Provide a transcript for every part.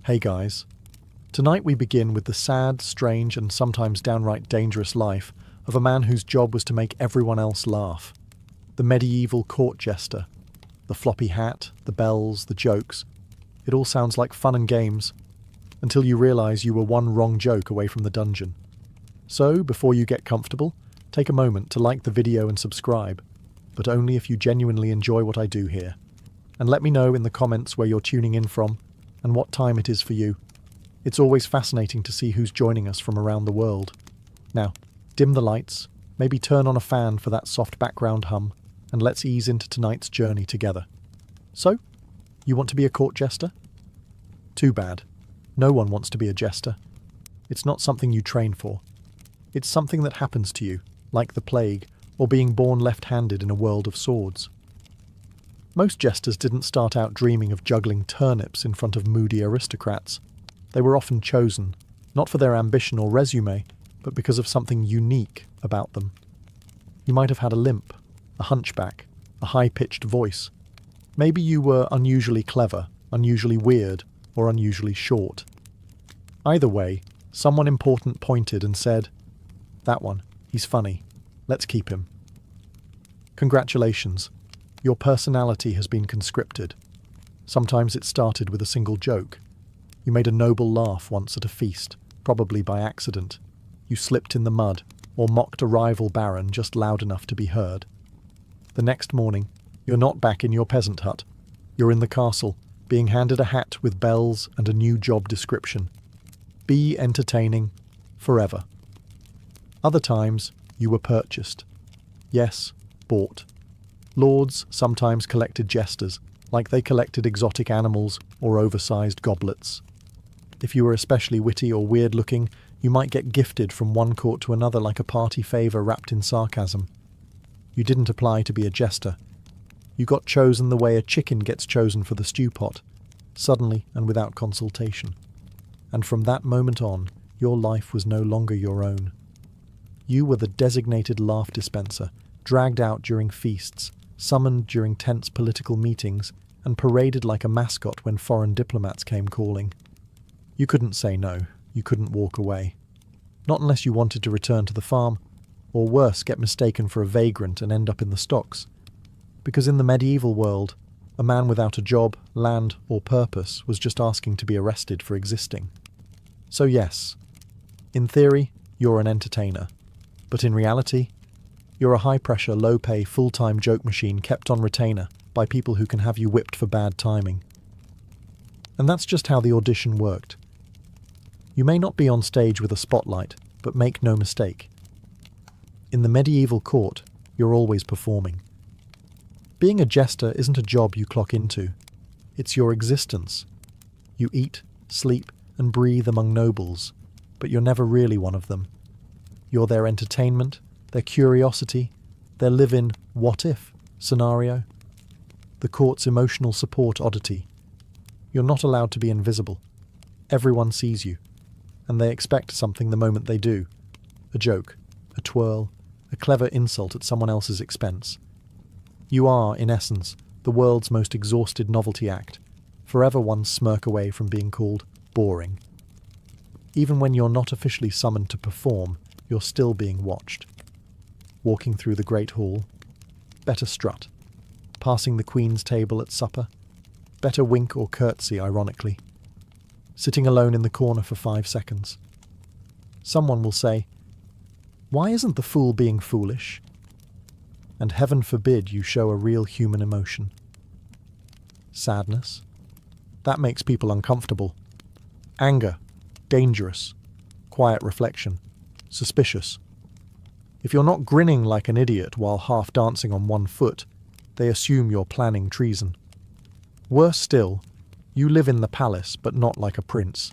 Hey guys. Tonight we begin with the sad, strange, and sometimes downright dangerous life of a man whose job was to make everyone else laugh. The medieval court jester. The floppy hat, the bells, the jokes. It all sounds like fun and games, until you realise you were one wrong joke away from the dungeon. So, before you get comfortable, take a moment to like the video and subscribe, but only if you genuinely enjoy what I do here. And let me know in the comments where you're tuning in from, and what time it is for you. It's always fascinating to see who's joining us from around the world. Now, dim the lights, maybe turn on a fan for that soft background hum, and let's ease into tonight's journey together. So, you want to be a court jester? Too bad. No one wants to be a jester. It's not something you train for. It's something that happens to you, like the plague, or being born left-handed in a world of swords. Most jesters didn't start out dreaming of juggling turnips in front of moody aristocrats. They were often chosen, not for their ambition or resume, but because of something unique about them. You might have had a limp, a hunchback, a high-pitched voice. Maybe you were unusually clever, unusually weird, or unusually short. Either way, someone important pointed and said, "That one, he's funny. Let's keep him." Congratulations. Your personality has been conscripted. Sometimes it started with a single joke. You made a noble laugh once at a feast, probably by accident. You slipped in the mud, or mocked a rival baron just loud enough to be heard. The next morning, you're not back in your peasant hut. You're in the castle, being handed a hat with bells and a new job description. Be entertaining forever. Other times, you were purchased. Yes, bought. Lords sometimes collected jesters, like they collected exotic animals or oversized goblets. If you were especially witty or weird-looking, you might get gifted from one court to another like a party favour wrapped in sarcasm. You didn't apply to be a jester. You got chosen the way a chicken gets chosen for the stew pot, suddenly and without consultation. And from that moment on, your life was no longer your own. You were the designated laugh dispenser, dragged out during feasts, summoned during tense political meetings, and paraded like a mascot when foreign diplomats came calling. You couldn't say no, you couldn't walk away. Not unless you wanted to return to the farm, or worse, get mistaken for a vagrant and end up in the stocks. Because in the medieval world, a man without a job, land, or purpose was just asking to be arrested for existing. So yes, in theory, you're an entertainer. But in reality, you're a high-pressure, low-pay, full-time joke machine kept on retainer by people who can have you whipped for bad timing. And that's just how the audition worked. You may not be on stage with a spotlight, but make no mistake. In the medieval court, you're always performing. Being a jester isn't a job you clock into. It's your existence. You eat, sleep, and breathe among nobles, but you're never really one of them. You're their entertainment, their curiosity, their live-in what-if scenario, the court's emotional support oddity. You're not allowed to be invisible. Everyone sees you, and they expect something the moment they do. A joke, a twirl, a clever insult at someone else's expense. You are, in essence, the world's most exhausted novelty act, forever one smirk away from being called boring. Even when you're not officially summoned to perform, you're still being watched. Walking through the great hall, better strut. Passing the Queen's table at supper, better wink or curtsy, ironically. Sitting alone in the corner for 5 seconds. Someone will say, "Why isn't the fool being foolish?" And heaven forbid you show a real human emotion. Sadness. That makes people uncomfortable. Anger. Dangerous. Quiet reflection. Suspicious. If you're not grinning like an idiot while half dancing on one foot, they assume you're planning treason. Worse still, you live in the palace but not like a prince.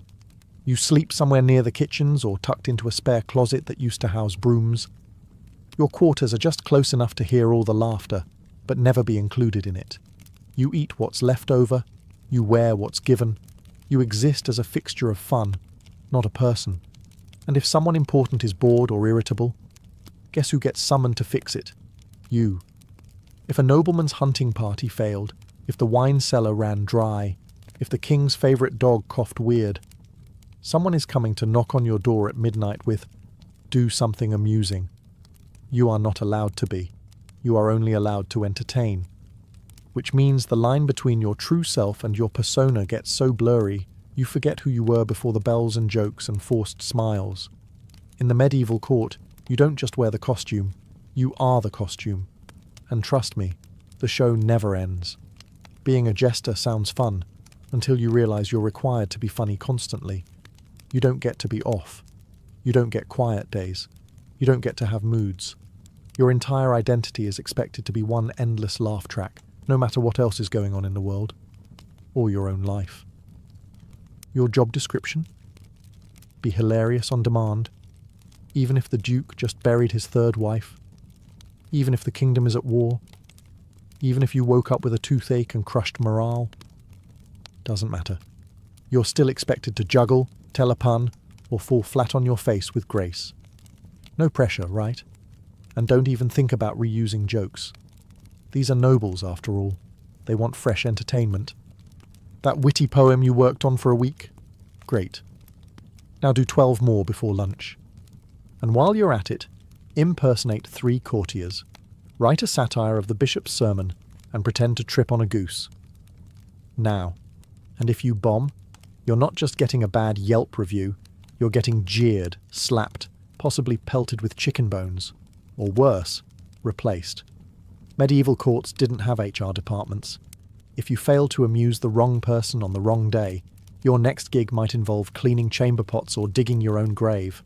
You sleep somewhere near the kitchens or tucked into a spare closet that used to house brooms. Your quarters are just close enough to hear all the laughter, but never be included in it. You eat what's left over, you wear what's given, you exist as a fixture of fun, not a person. And if someone important is bored or irritable, guess who gets summoned to fix it? You. If a nobleman's hunting party failed, if the wine cellar ran dry, if the king's favourite dog coughed weird. Someone is coming to knock on your door at midnight with, "Do something amusing." You are not allowed to be. You are only allowed to entertain. Which means the line between your true self and your persona gets so blurry, you forget who you were before the bells and jokes and forced smiles. In the medieval court, you don't just wear the costume, you are the costume. And trust me, the show never ends. Being a jester sounds fun, until you realise you're required to be funny constantly. You don't get to be off. You don't get quiet days. You don't get to have moods. Your entire identity is expected to be one endless laugh track, no matter what else is going on in the world, or your own life. Your job description? Be hilarious on demand, even if the Duke just buried his third wife, even if the kingdom is at war, even if you woke up with a toothache and crushed morale. Doesn't matter. You're still expected to juggle, tell a pun, or fall flat on your face with grace. No pressure, right? And don't even think about reusing jokes. These are nobles, after all. They want fresh entertainment. That witty poem you worked on for a week? Great. Now do 12 more before lunch. And while you're at it, impersonate 3 courtiers. Write a satire of the bishop's sermon and pretend to trip on a goose. Now. And if you bomb, you're not just getting a bad Yelp review, you're getting jeered, slapped, possibly pelted with chicken bones. Or worse, replaced. Medieval courts didn't have HR departments. If you failed to amuse the wrong person on the wrong day, your next gig might involve cleaning chamber pots or digging your own grave.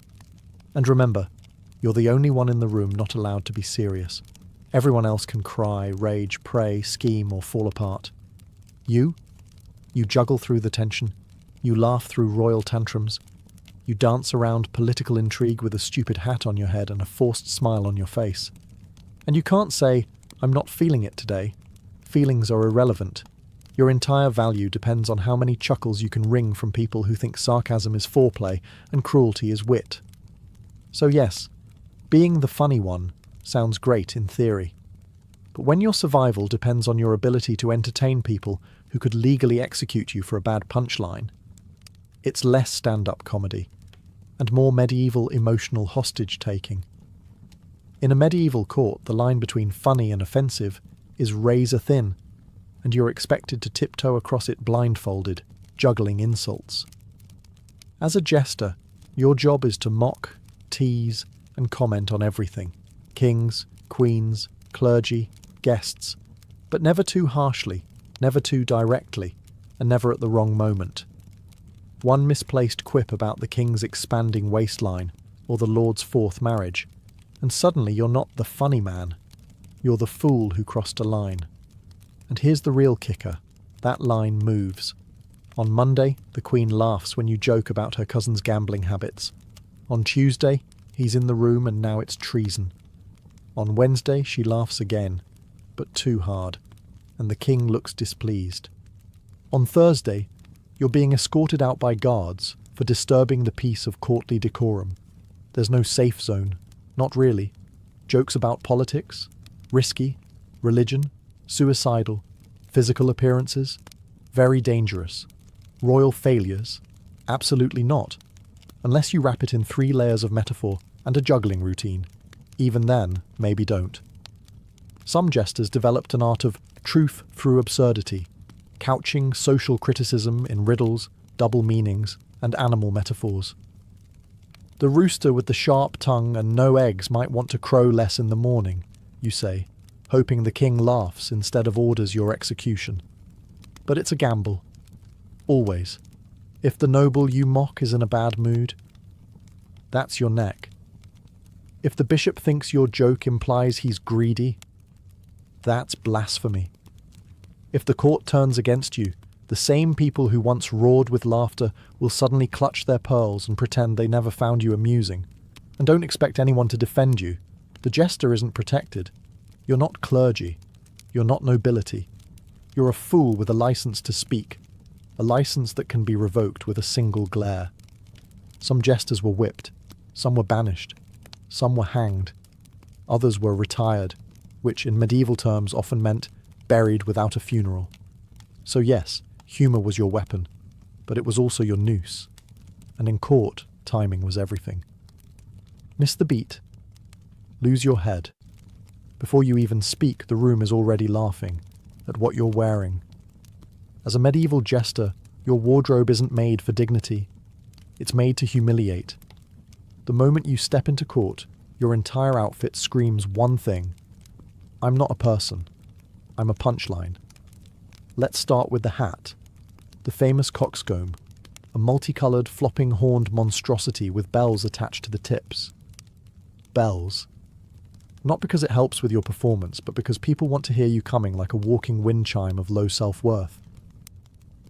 And remember, you're the only one in the room not allowed to be serious. Everyone else can cry, rage, pray, scheme, or fall apart. You juggle through the tension. You laugh through royal tantrums. You dance around political intrigue with a stupid hat on your head and a forced smile on your face. And you can't say, "I'm not feeling it today." Feelings are irrelevant. Your entire value depends on how many chuckles you can wring from people who think sarcasm is foreplay and cruelty is wit. So yes, being the funny one sounds great in theory. But when your survival depends on your ability to entertain people who could legally execute you for a bad punchline, it's less stand-up comedy and more medieval emotional hostage-taking. In a medieval court, the line between funny and offensive is razor-thin, and you're expected to tiptoe across it blindfolded, juggling insults. As a jester, your job is to mock, tease, and comment on everything. Kings, queens, clergy, guests, but never too harshly, never too directly, and never at the wrong moment. One misplaced quip about the king's expanding waistline, or the lord's 4th marriage, and suddenly you're not the funny man. You're the fool who crossed a line. And here's the real kicker. That line moves. On Monday, the Queen laughs when you joke about her cousin's gambling habits. On Tuesday, he's in the room and now it's treason. On Wednesday, she laughs again, but too hard, and the King looks displeased. On Thursday, you're being escorted out by guards for disturbing the peace of courtly decorum. There's no safe zone. Not really. Jokes about politics, risky, religion, suicidal, physical appearances, very dangerous. Royal failures, absolutely not. Unless you wrap it in 3 layers of metaphor and a juggling routine. Even then, maybe don't. Some jesters developed an art of truth through absurdity, couching social criticism in riddles, double meanings, and animal metaphors. The rooster with the sharp tongue and no eggs might want to crow less in the morning, you say, hoping the king laughs instead of orders your execution. But it's a gamble. Always. If the noble you mock is in a bad mood, that's your neck. If the bishop thinks your joke implies he's greedy, that's blasphemy. If the court turns against you, the same people who once roared with laughter will suddenly clutch their pearls and pretend they never found you amusing. And don't expect anyone to defend you. The jester isn't protected. You're not clergy. You're not nobility. You're a fool with a license to speak, a license that can be revoked with a single glare. Some jesters were whipped. Some were banished. Some were hanged. Others were retired, which in medieval terms often meant buried without a funeral. So yes, Humour was your weapon, but it was also your noose. And in court, timing was everything. Miss the beat. Lose your head. Before you even speak, the room is already laughing at what you're wearing. As a medieval jester, your wardrobe isn't made for dignity. It's made to humiliate. The moment you step into court, your entire outfit screams one thing. I'm not a person. I'm a punchline. Let's start with the hat. The famous coxcomb. A multicoloured, flopping-horned monstrosity with bells attached to the tips. Bells. Not because it helps with your performance, but because people want to hear you coming like a walking wind chime of low self-worth.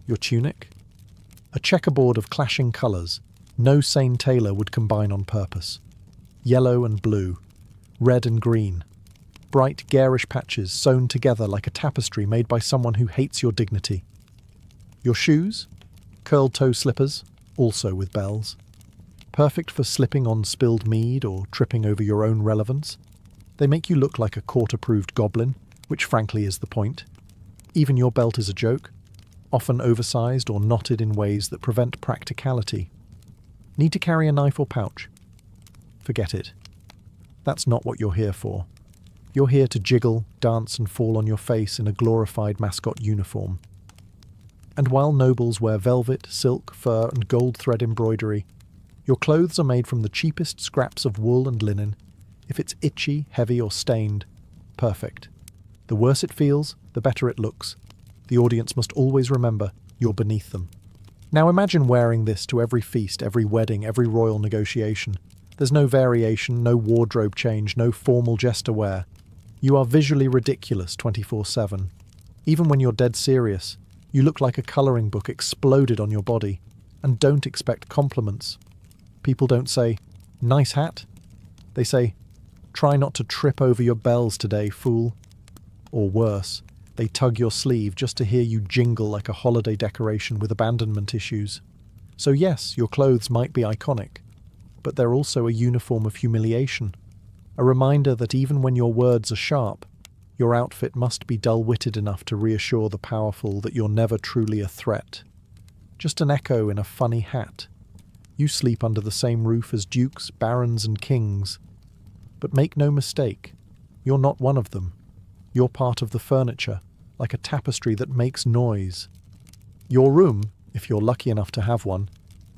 Your tunic? A checkerboard of clashing colours. No sane tailor would combine on purpose. Yellow and blue. Red and green. Bright, garish patches sewn together like a tapestry made by someone who hates your dignity. Your shoes? Curled-toe slippers, also with bells. Perfect for slipping on spilled mead or tripping over your own relevance. They make you look like a court-approved goblin, which frankly is the point. Even your belt is a joke, often oversized or knotted in ways that prevent practicality. Need to carry a knife or pouch? Forget it. That's not what you're here for. You're here to jiggle, dance and fall on your face in a glorified mascot uniform. And while nobles wear velvet, silk, fur and gold thread embroidery, your clothes are made from the cheapest scraps of wool and linen. If it's itchy, heavy or stained, perfect. The worse it feels, the better it looks. The audience must always remember you're beneath them. Now imagine wearing this to every feast, every wedding, every royal negotiation. There's no variation, no wardrobe change, no formal jester wear. You are visually ridiculous 24/7. Even when you're dead serious, you look like a colouring book exploded on your body. And don't expect compliments. People don't say, "Nice hat." They say, "Try not to trip over your bells today, fool." Or worse, they tug your sleeve just to hear you jingle like a holiday decoration with abandonment issues. So yes, your clothes might be iconic, but they're also a uniform of humiliation. A reminder that even when your words are sharp, your outfit must be dull-witted enough to reassure the powerful that you're never truly a threat. Just an echo in a funny hat. You sleep under the same roof as dukes, barons and kings. But make no mistake, you're not one of them. You're part of the furniture, like a tapestry that makes noise. Your room, if you're lucky enough to have one,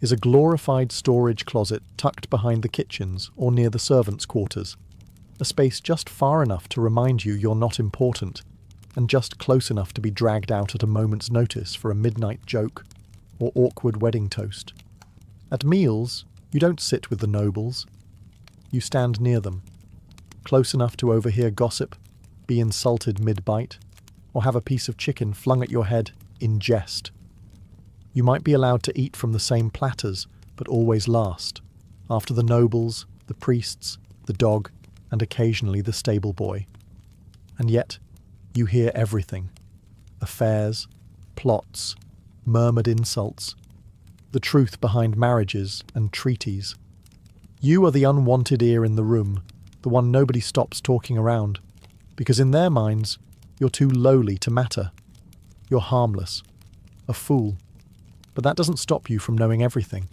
is a glorified storage closet tucked behind the kitchens or near the servants' quarters. A space just far enough to remind you you're not important, and just close enough to be dragged out at a moment's notice for a midnight joke or awkward wedding toast. At meals, you don't sit with the nobles. You stand near them, close enough to overhear gossip, be insulted mid-bite, or have a piece of chicken flung at your head in jest. You might be allowed to eat from the same platters, but always last, after the nobles, the priests, the dog, and occasionally the stable boy. And yet, you hear everything. Affairs, plots, murmured insults, the truth behind marriages and treaties. You are the unwanted ear in the room, the one nobody stops talking around, because in their minds, you're too lowly to matter. You're harmless, a fool. But that doesn't stop you from knowing everything.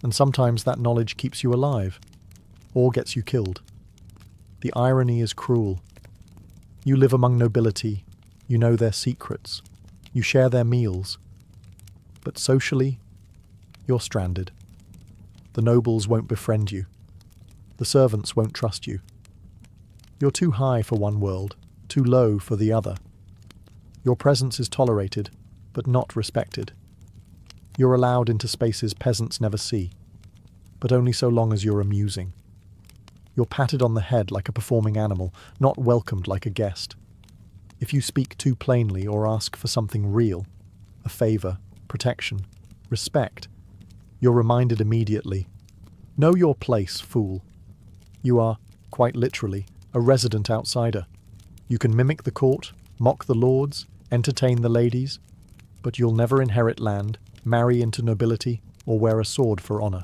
And sometimes that knowledge keeps you alive, or gets you killed. The irony is cruel. You live among nobility, you know their secrets, you share their meals. But socially, you're stranded. The nobles won't befriend you. The servants won't trust you. You're too high for one world, too low for the other. Your presence is tolerated, but not respected. You're allowed into spaces peasants never see, but only so long as you're amusing. You're patted on the head like a performing animal, not welcomed like a guest. If you speak too plainly or ask for something real, a favour, protection, respect, you're reminded immediately. Know your place, fool. You are, quite literally, a resident outsider. You can mimic the court, mock the lords, entertain the ladies, but you'll never inherit land, marry into nobility, or wear a sword for honour.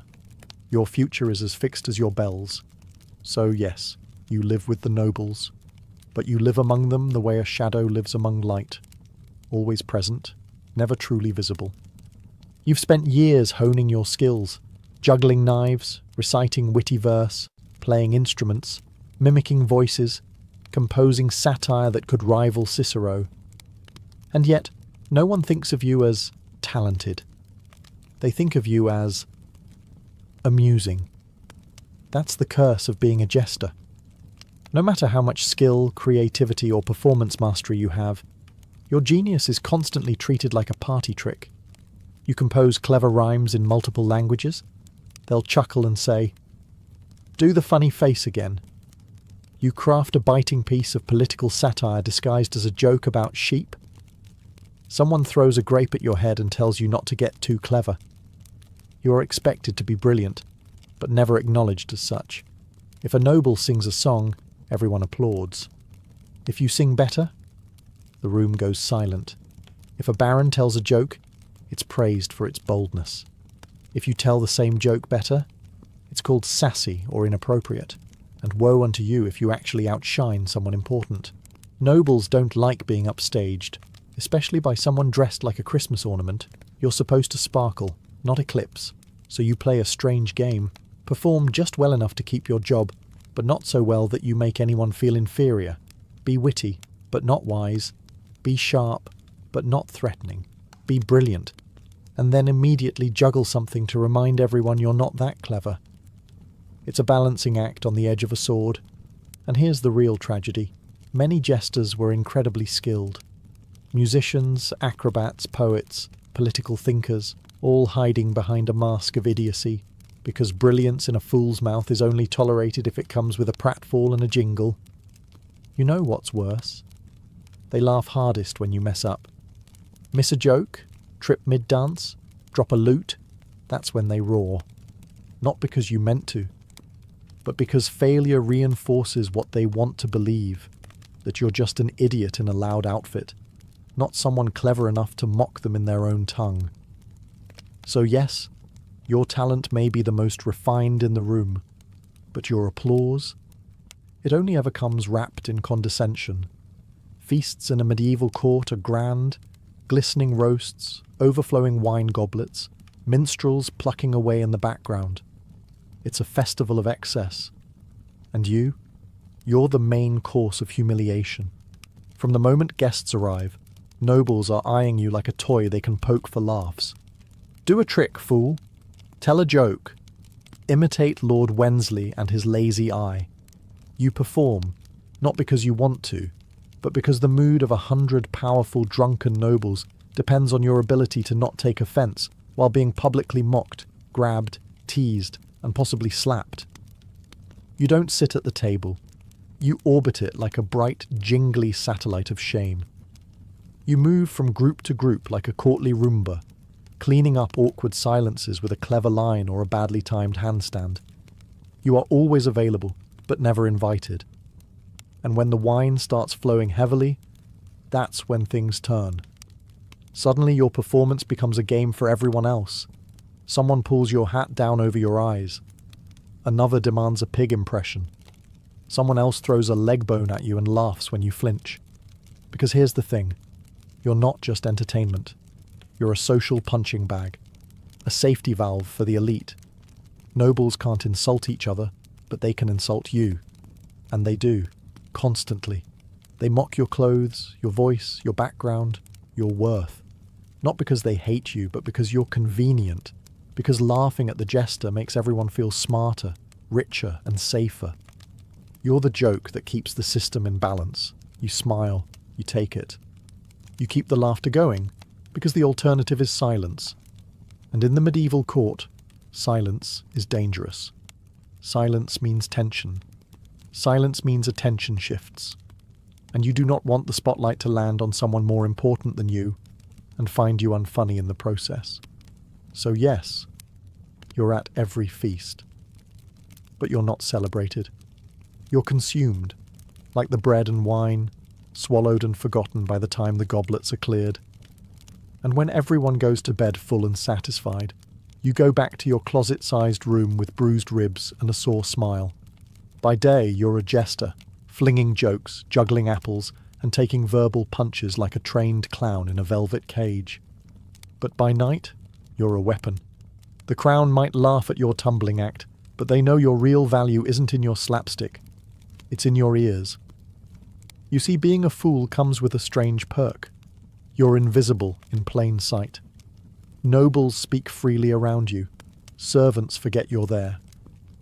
Your future is as fixed as your bells. So yes, you live with the nobles, but you live among them the way a shadow lives among light, always present, never truly visible. You've spent years honing your skills, juggling knives, reciting witty verse, playing instruments, mimicking voices, composing satire that could rival Cicero. And yet, no one thinks of you as talented. They think of you as amusing. That's the curse of being a jester. No matter how much skill, creativity, or performance mastery you have, your genius is constantly treated like a party trick. You compose clever rhymes in multiple languages. They'll chuckle and say, "Do the funny face again." You craft a biting piece of political satire disguised as a joke about sheep. Someone throws a grape at your head and tells you not to get too clever. You are expected to be brilliant, but never acknowledged as such. If a noble sings a song, everyone applauds. If you sing better, the room goes silent. If a baron tells a joke, it's praised for its boldness. If you tell the same joke better, it's called sassy or inappropriate, and woe unto you if you actually outshine someone important. Nobles don't like being upstaged, especially by someone dressed like a Christmas ornament. You're supposed to sparkle, not eclipse, so you play a strange game, perform just well enough to keep your job, but not so well that you make anyone feel inferior. Be witty, but not wise. Be sharp, but not threatening. Be brilliant, and then immediately juggle something to remind everyone you're not that clever. It's a balancing act on the edge of a sword. And here's the real tragedy. Many jesters were incredibly skilled. Musicians, acrobats, poets, political thinkers, all hiding behind a mask of idiocy, because brilliance in a fool's mouth is only tolerated if it comes with a pratfall and a jingle. You know what's worse? They laugh hardest when you mess up. Miss a joke? Trip mid-dance? Drop a lute? That's when they roar. Not because you meant to, but because failure reinforces what they want to believe, that you're just an idiot in a loud outfit, not someone clever enough to mock them in their own tongue. So yes, your talent may be the most refined in the room, but your applause? It only ever comes wrapped in condescension. Feasts in a medieval court are grand, glistening roasts, overflowing wine goblets, minstrels plucking away in the background. It's a festival of excess. And you're the main course of humiliation. From the moment guests arrive, nobles are eyeing you like a toy they can poke for laughs. Do a trick, fool. Tell a joke. Imitate Lord Wensley and his lazy eye. You perform, not because you want to, but because the mood of 100 powerful drunken nobles depends on your ability to not take offence while being publicly mocked, grabbed, teased, and possibly slapped. You don't sit at the table. You orbit it like a bright, jingly satellite of shame. You move from group to group like a courtly Roomba, cleaning up awkward silences with a clever line or a badly timed handstand. You are always available, but never invited. And when the wine starts flowing heavily, that's when things turn. Suddenly your performance becomes a game for everyone else. Someone pulls your hat down over your eyes. Another demands a pig impression. Someone else throws a leg bone at you and laughs when you flinch. Because here's the thing. You're not just entertainment. You're a social punching bag. A safety valve for the elite. Nobles can't insult each other, but they can insult you. And they do. Constantly. They mock your clothes, your voice, your background, your worth. Not because they hate you, but because you're convenient. Because laughing at the jester makes everyone feel smarter, richer, and safer. You're the joke that keeps the system in balance. You smile, you take it. You keep the laughter going, because the alternative is silence. And in the medieval court, silence is dangerous. Silence means tension. Silence means attention shifts. And you do not want the spotlight to land on someone more important than you and find you unfunny in the process. So yes, you're at every feast. But you're not celebrated. You're consumed, like the bread and wine, swallowed and forgotten by the time the goblets are cleared. And when everyone goes to bed full and satisfied, you go back to your closet-sized room with bruised ribs and a sore smile. By day, you're a jester, flinging jokes, juggling apples, and taking verbal punches like a trained clown in a velvet cage. But by night, you're a weapon. The crown might laugh at your tumbling act, but they know your real value isn't in your slapstick. It's in your ears. You see, being a fool comes with a strange perk. You're invisible in plain sight. Nobles speak freely around you. Servants forget you're there.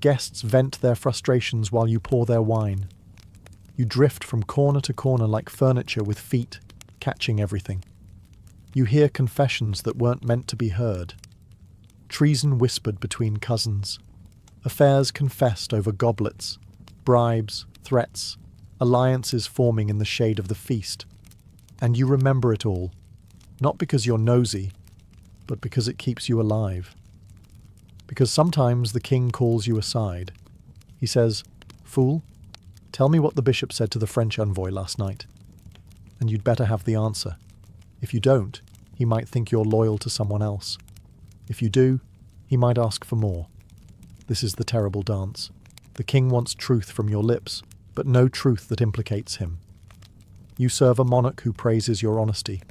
Guests vent their frustrations while you pour their wine. You drift from corner to corner like furniture with feet, catching everything. You hear confessions that weren't meant to be heard. Treason whispered between cousins. Affairs confessed over goblets. Bribes, threats, alliances forming in the shade of the feast. And you remember it all, not because you're nosy, but because it keeps you alive. Because sometimes the king calls you aside. He says, "Fool, tell me what the bishop said to the French envoy last night." And you'd better have the answer. If you don't, he might think you're loyal to someone else. If you do, he might ask for more. This is the terrible dance. The king wants truth from your lips, but no truth that implicates him. You serve a monarch who praises your honesty,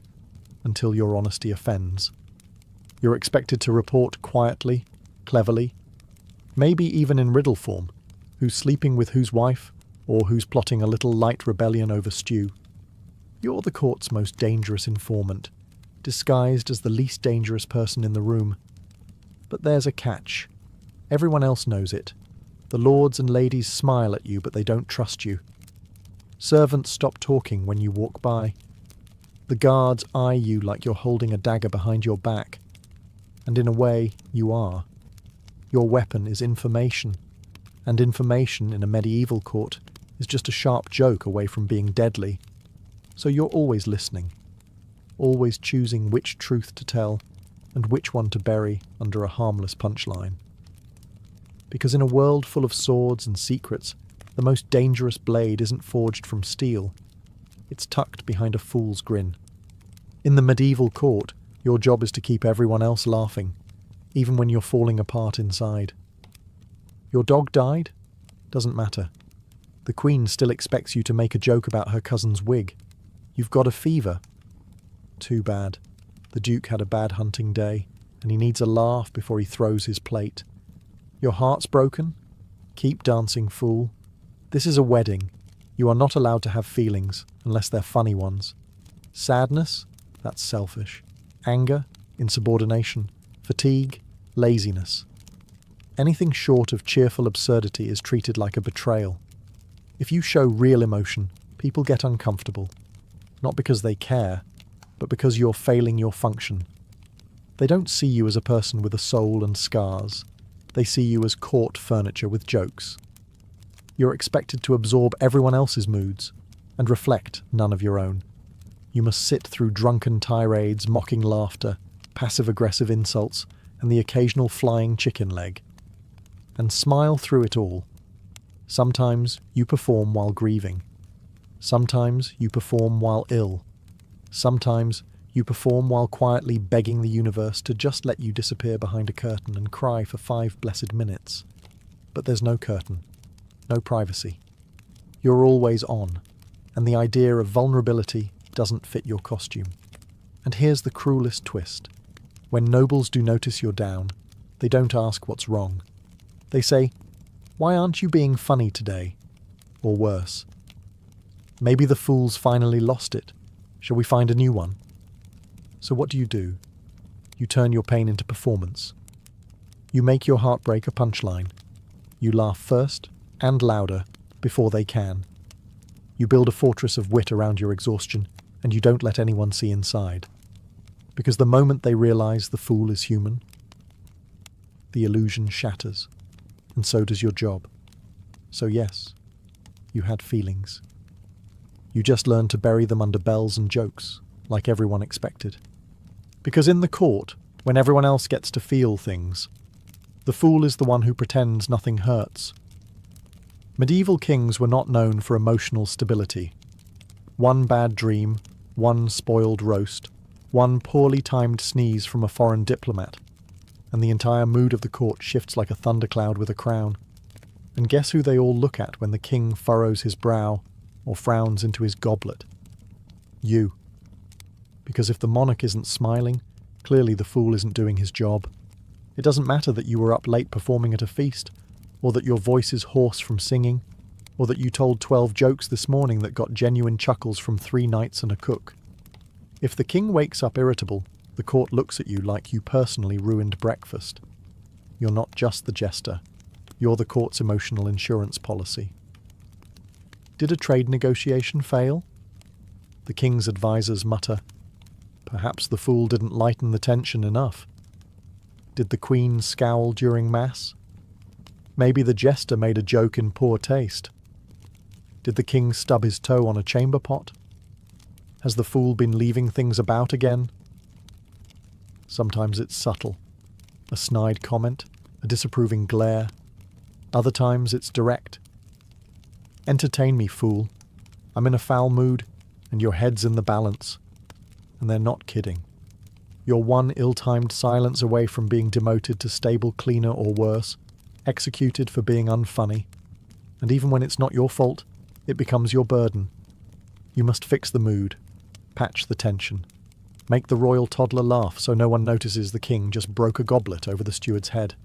until your honesty offends. You're expected to report quietly, cleverly, maybe even in riddle form, who's sleeping with whose wife, or who's plotting a little light rebellion over stew. You're the court's most dangerous informant, disguised as the least dangerous person in the room. But there's a catch. Everyone else knows it. The lords and ladies smile at you, but they don't trust you. Servants stop talking when you walk by. The guards eye you like you're holding a dagger behind your back. And in a way, you are. Your weapon is information. And information in a medieval court is just a sharp joke away from being deadly. So you're always listening. Always choosing which truth to tell and which one to bury under a harmless punchline. Because in a world full of swords and secrets, the most dangerous blade isn't forged from steel. It's tucked behind a fool's grin. In the medieval court, your job is to keep everyone else laughing, even when you're falling apart inside. Your dog died? Doesn't matter. The Queen still expects you to make a joke about her cousin's wig. You've got a fever. Too bad. The Duke had a bad hunting day, and he needs a laugh before he throws his plate. Your heart's broken? Keep dancing, fool. This is a wedding. You are not allowed to have feelings, unless they're funny ones. Sadness? That's selfish. Anger? Insubordination. Fatigue? Laziness. Anything short of cheerful absurdity is treated like a betrayal. If you show real emotion, people get uncomfortable. Not because they care, but because you're failing your function. They don't see you as a person with a soul and scars. They see you as court furniture with jokes. You're expected to absorb everyone else's moods and reflect none of your own. You must sit through drunken tirades, mocking laughter, passive-aggressive insults, and the occasional flying chicken leg. And smile through it all. Sometimes you perform while grieving. Sometimes you perform while ill. Sometimes you perform while quietly begging the universe to just let you disappear behind a curtain and cry for 5 blessed minutes. But there's no curtain, no privacy. You're always on, and the idea of vulnerability doesn't fit your costume. And here's the cruelest twist. When nobles do notice you're down, they don't ask what's wrong. They say, "Why aren't you being funny today?" Or worse, "Maybe the fool's finally lost it. Shall we find a new one?" So what do? You turn your pain into performance. You make your heartbreak a punchline. You laugh first and louder before they can. You build a fortress of wit around your exhaustion, and you don't let anyone see inside. Because the moment they realize the fool is human, the illusion shatters, and so does your job. So yes, you had feelings. You just learned to bury them under bells and jokes, like everyone expected. Because in the court, when everyone else gets to feel things, the fool is the one who pretends nothing hurts. Medieval kings were not known for emotional stability. One bad dream, one spoiled roast, one poorly timed sneeze from a foreign diplomat, and the entire mood of the court shifts like a thundercloud with a crown. And guess who they all look at when the king furrows his brow or frowns into his goblet? You. Because if the monarch isn't smiling, Clearly the fool isn't doing his job. It doesn't matter that you were up late performing at a feast, or that your voice is hoarse from singing, or that you told 12 jokes this morning that got genuine chuckles from 3 knights and a cook. If the king wakes up irritable, the court looks at you like you personally ruined breakfast. You're not just the jester. You're the court's emotional insurance policy. Did a trade negotiation fail? The king's advisors mutter. Perhaps the fool didn't lighten the tension enough. Did the queen scowl during mass? Maybe the jester made a joke in poor taste. Did the king stub his toe on a chamber pot? Has the fool been leaving things about again? Sometimes it's subtle. A snide comment, a disapproving glare. Other times it's direct. Entertain me, fool. I'm in a foul mood, and your head's in the balance. And they're not kidding. You're one ill-timed silence away from being demoted to stable cleaner or worse, executed for being unfunny. And even when it's not your fault, it becomes your burden. You must fix the mood, patch the tension, make the royal toddler laugh so no one notices the king just broke a goblet over the steward's head.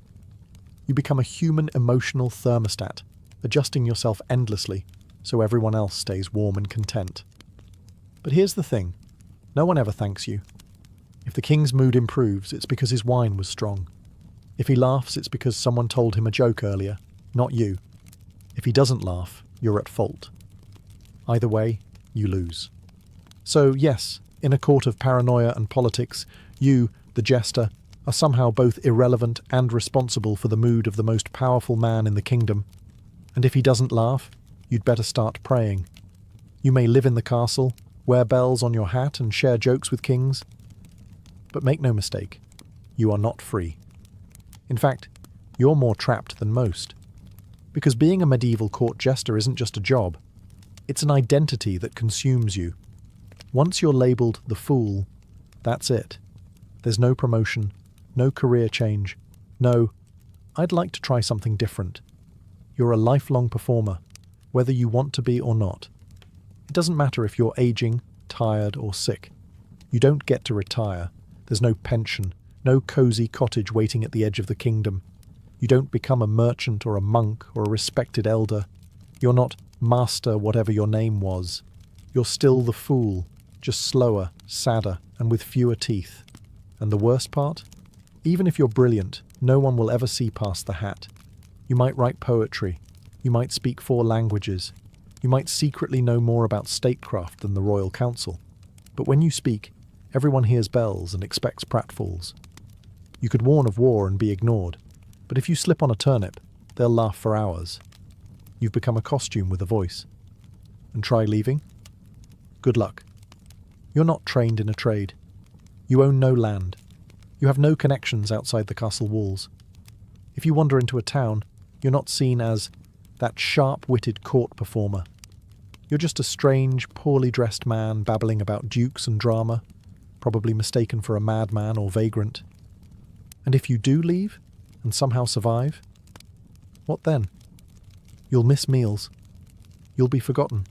You become a human emotional thermostat, adjusting yourself endlessly so everyone else stays warm and content. But here's the thing, no one ever thanks you. If the king's mood improves, it's because his wine was strong. If he laughs, it's because someone told him a joke earlier, not you. If he doesn't laugh, you're at fault. Either way, you lose. So yes, in a court of paranoia and politics, you, the jester, are somehow both irrelevant and responsible for the mood of the most powerful man in the kingdom. And if he doesn't laugh, you'd better start praying. You may live in the castle, wear bells on your hat and share jokes with kings. But make no mistake, you are not free. In fact, you're more trapped than most. Because being a medieval court jester isn't just a job. It's an identity that consumes you. Once you're labelled the fool, that's it. There's no promotion, no career change, no, I'd like to try something different. You're a lifelong performer, whether you want to be or not. It doesn't matter if you're aging, tired, or sick. You don't get to retire. There's no pension, no cosy cottage waiting at the edge of the kingdom. You don't become a merchant or a monk or a respected elder. You're not master whatever your name was. You're still the fool, just slower, sadder, and with fewer teeth. And the worst part? Even if you're brilliant, no one will ever see past the hat. You might write poetry. You might speak 4 languages. You might secretly know more about statecraft than the royal council. But when you speak, everyone hears bells and expects pratfalls. You could warn of war and be ignored, but if you slip on a turnip, they'll laugh for hours. You've become a costume with a voice. And try leaving? Good luck. You're not trained in a trade. You own no land. You have no connections outside the castle walls. If you wander into a town, you're not seen as that sharp-witted court performer. You're just a strange, poorly dressed man babbling about dukes and drama, probably mistaken for a madman or vagrant. And if you do leave, and somehow survive, what then? You'll miss meals. You'll be forgotten.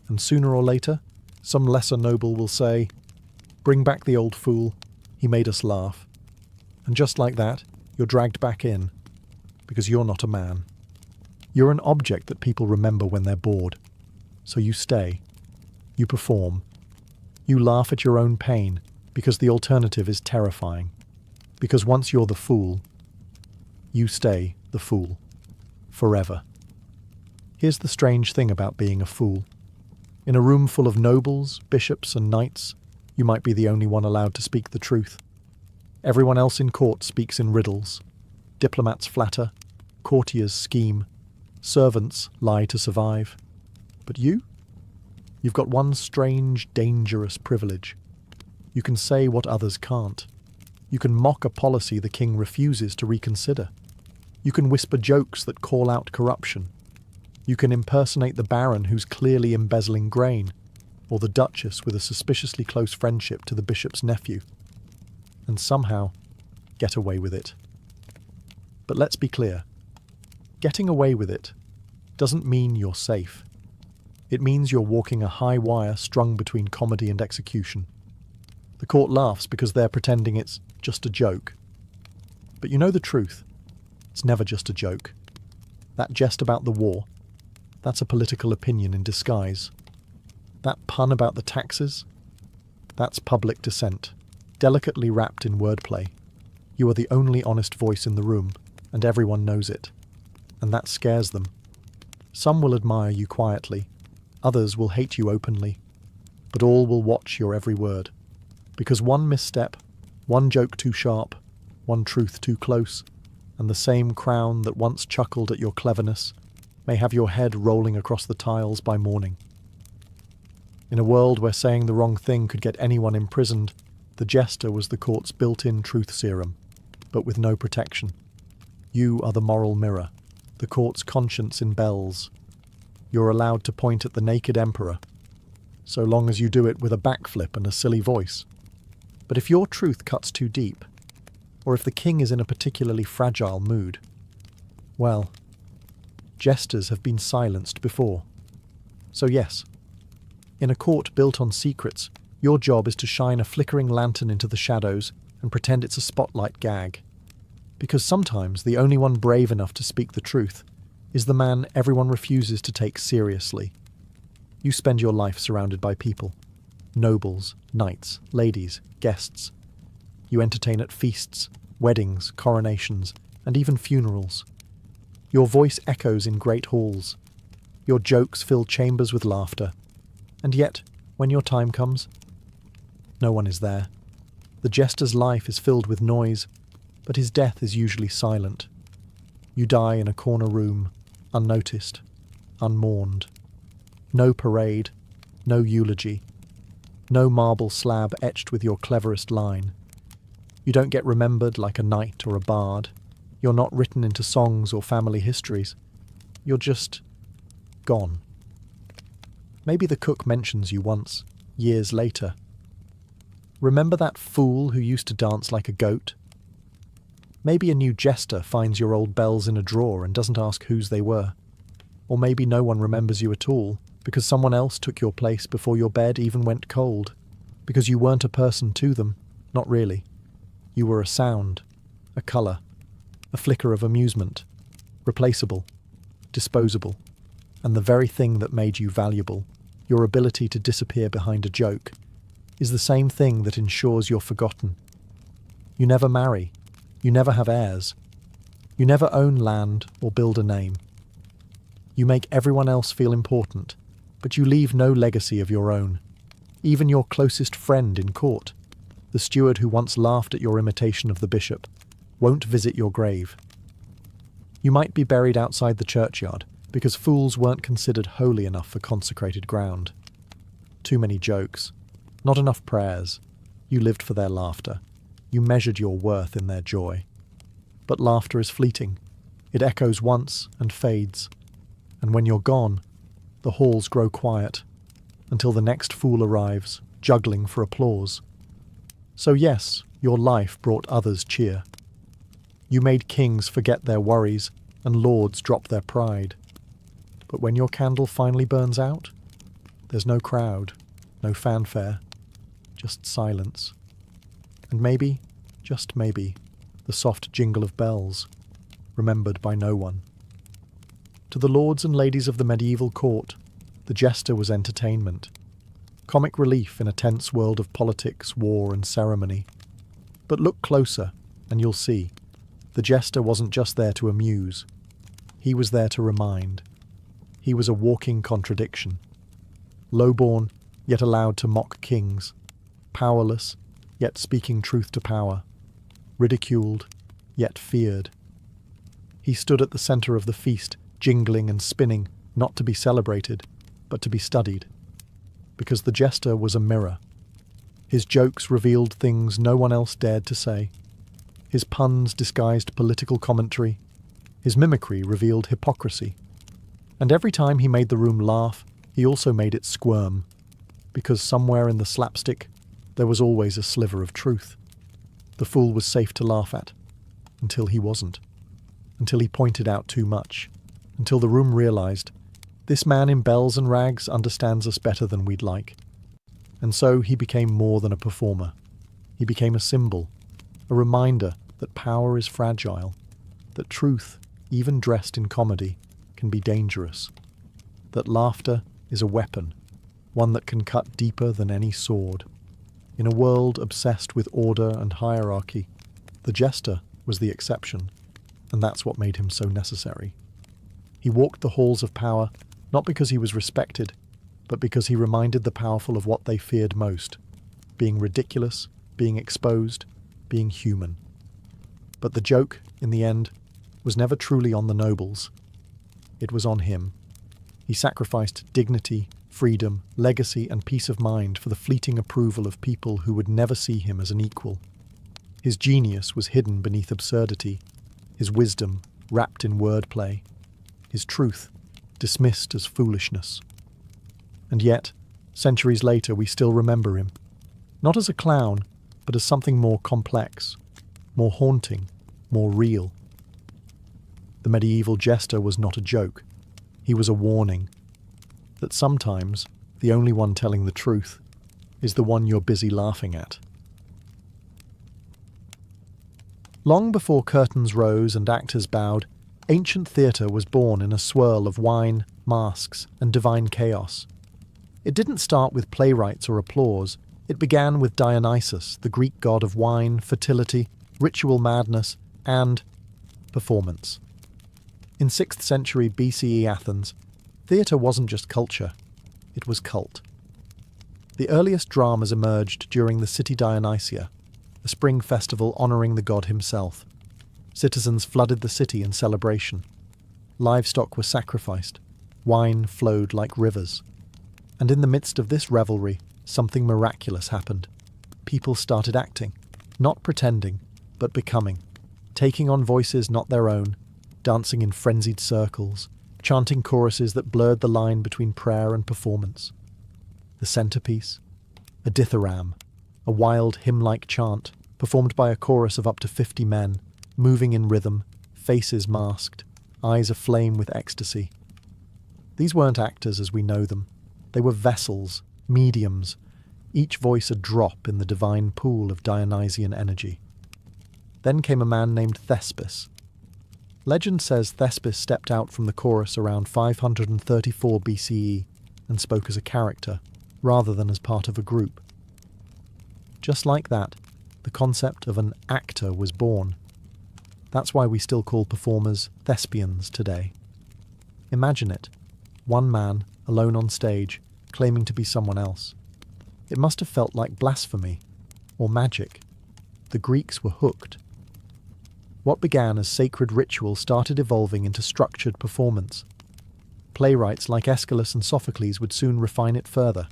And sooner or later, some lesser noble will say, "Bring back the old fool. He made us laugh." And just like that, you're dragged back in, because you're not a man. You're an object that people remember when they're bored. So you stay. You perform. You laugh at your own pain, because the alternative is terrifying. Because once you're the fool, you stay the fool. Forever. Here's the strange thing about being a fool. In a room full of nobles, bishops, and knights, you might be the only one allowed to speak the truth. Everyone else in court speaks in riddles. Diplomats flatter. Courtiers scheme. Servants lie to survive. But you? You've got one strange, dangerous privilege. You can say what others can't. You can mock a policy the king refuses to reconsider. You can whisper jokes that call out corruption. You can impersonate the baron who's clearly embezzling grain, or the duchess with a suspiciously close friendship to the bishop's nephew, and somehow get away with it. But let's be clear. Getting away with it doesn't mean you're safe. It means you're walking a high wire strung between comedy and execution. The court laughs because they're pretending it's just a joke. But you know the truth. It's never just a joke. That jest about the war, that's a political opinion in disguise. That pun about the taxes, that's public dissent, delicately wrapped in wordplay. You are the only honest voice in the room, and everyone knows it. And that scares them. Some will admire you quietly, others will hate you openly, but all will watch your every word. Because one misstep, one joke too sharp, one truth too close, and the same crown that once chuckled at your cleverness may have your head rolling across the tiles by morning. In a world where saying the wrong thing could get anyone imprisoned, the Jester was the court's built-in truth serum, but with no protection. You are the moral mirror, the court's conscience in bells. You're allowed to point at the naked emperor, so long as you do it with a backflip and a silly voice. But if your truth cuts too deep, or if the king is in a particularly fragile mood, well, jesters have been silenced before. So yes, in a court built on secrets, your job is to shine a flickering lantern into the shadows and pretend it's a spotlight gag. Because sometimes the only one brave enough to speak the truth is the man everyone refuses to take seriously. You spend your life surrounded by people. Nobles, knights, ladies, guests. You entertain at feasts, weddings, coronations, and even funerals. Your voice echoes in great halls. Your jokes fill chambers with laughter. And yet, when your time comes, no one is there. The jester's life is filled with noise, but his death is usually silent. You die in a corner room, unnoticed, unmourned. No parade, no eulogy, no marble slab etched with your cleverest line. You don't get remembered like a knight or a bard. You're not written into songs or family histories. You're just gone. Maybe the cook mentions you once, years later. Remember that fool who used to dance like a goat? Maybe a new jester finds your old bells in a drawer and doesn't ask whose they were. Or maybe no one remembers you at all, because someone else took your place before your bed even went cold. Because you weren't a person to them, not really. You were a sound, a colour, a flicker of amusement, replaceable, disposable, and the very thing that made you valuable, your ability to disappear behind a joke, is the same thing that ensures you're forgotten. You never marry. You never have heirs. You never own land or build a name. You make everyone else feel important, but you leave no legacy of your own. Even your closest friend in court, the steward who once laughed at your imitation of the bishop, won't visit your grave. You might be buried outside the churchyard, because fools weren't considered holy enough for consecrated ground. Too many jokes, not enough prayers. You lived for their laughter. You measured your worth in their joy. But laughter is fleeting. It echoes once and fades. And when you're gone, the halls grow quiet, until the next fool arrives, juggling for applause. So yes, your life brought others cheer. You made kings forget their worries, and lords drop their pride. But when your candle finally burns out, there's no crowd, no fanfare, just silence. And maybe, just maybe, the soft jingle of bells, remembered by no one. To the lords and ladies of the medieval court, the jester was entertainment, comic relief in a tense world of politics, war, and ceremony. But look closer, and you'll see, the jester wasn't just there to amuse. He was there to remind. He was a walking contradiction. Low-born, yet allowed to mock kings. Powerless, yet speaking truth to power. Ridiculed, yet feared. He stood at the centre of the feast, jingling and spinning, not to be celebrated, but to be studied. Because the jester was a mirror. His jokes revealed things no one else dared to say. His puns disguised political commentary. His mimicry revealed hypocrisy. And every time he made the room laugh, he also made it squirm. Because somewhere in the slapstick, there was always a sliver of truth. The fool was safe to laugh at, until he wasn't. Until he pointed out too much. Until the room realized, this man in bells and rags understands us better than we'd like. And so he became more than a performer. He became a symbol, a reminder that power is fragile, that truth, even dressed in comedy, can be dangerous, that laughter is a weapon, one that can cut deeper than any sword. In a world obsessed with order and hierarchy, the Jester was the exception, and that's what made him so necessary. He walked the halls of power, not because he was respected, but because he reminded the powerful of what they feared most: being ridiculous, being exposed, being human. But the joke, in the end, was never truly on the nobles. It was on him. He sacrificed dignity, freedom, legacy, and peace of mind for the fleeting approval of people who would never see him as an equal. His genius was hidden beneath absurdity, his wisdom wrapped in wordplay, his truth dismissed as foolishness. And yet, centuries later, we still remember him, not as a clown, but as something more complex, more haunting, more real. The medieval Jester was not a joke. He was a warning that sometimes the only one telling the truth is the one you're busy laughing at. Long before curtains rose and actors bowed, ancient theatre was born in a swirl of wine, masks, and divine chaos. It didn't start with playwrights or applause. It began with Dionysus, the Greek god of wine, fertility, ritual madness, and performance. In 6th century BCE Athens, theatre wasn't just culture, it was cult. The earliest dramas emerged during the City Dionysia, a spring festival honouring the god himself. Citizens flooded the city in celebration. Livestock were sacrificed. Wine flowed like rivers. And in the midst of this revelry, something miraculous happened. People started acting, not pretending, but becoming, taking on voices not their own, dancing in frenzied circles, chanting choruses that blurred the line between prayer and performance. The centerpiece, a dithyramb, a wild hymn-like chant, performed by a chorus of up to 50 men, moving in rhythm, faces masked, eyes aflame with ecstasy. These weren't actors as we know them. They were vessels, mediums, each voice a drop in the divine pool of Dionysian energy. Then came a man named Thespis. Legend says Thespis stepped out from the chorus around 534 BCE and spoke as a character, rather than as part of a group. Just like that, the concept of an actor was born. That's why we still call performers thespians today. Imagine it, one man, alone on stage, claiming to be someone else. It must have felt like blasphemy, or magic. The Greeks were hooked. What began as sacred ritual started evolving into structured performance. Playwrights like Aeschylus and Sophocles would soon refine it further,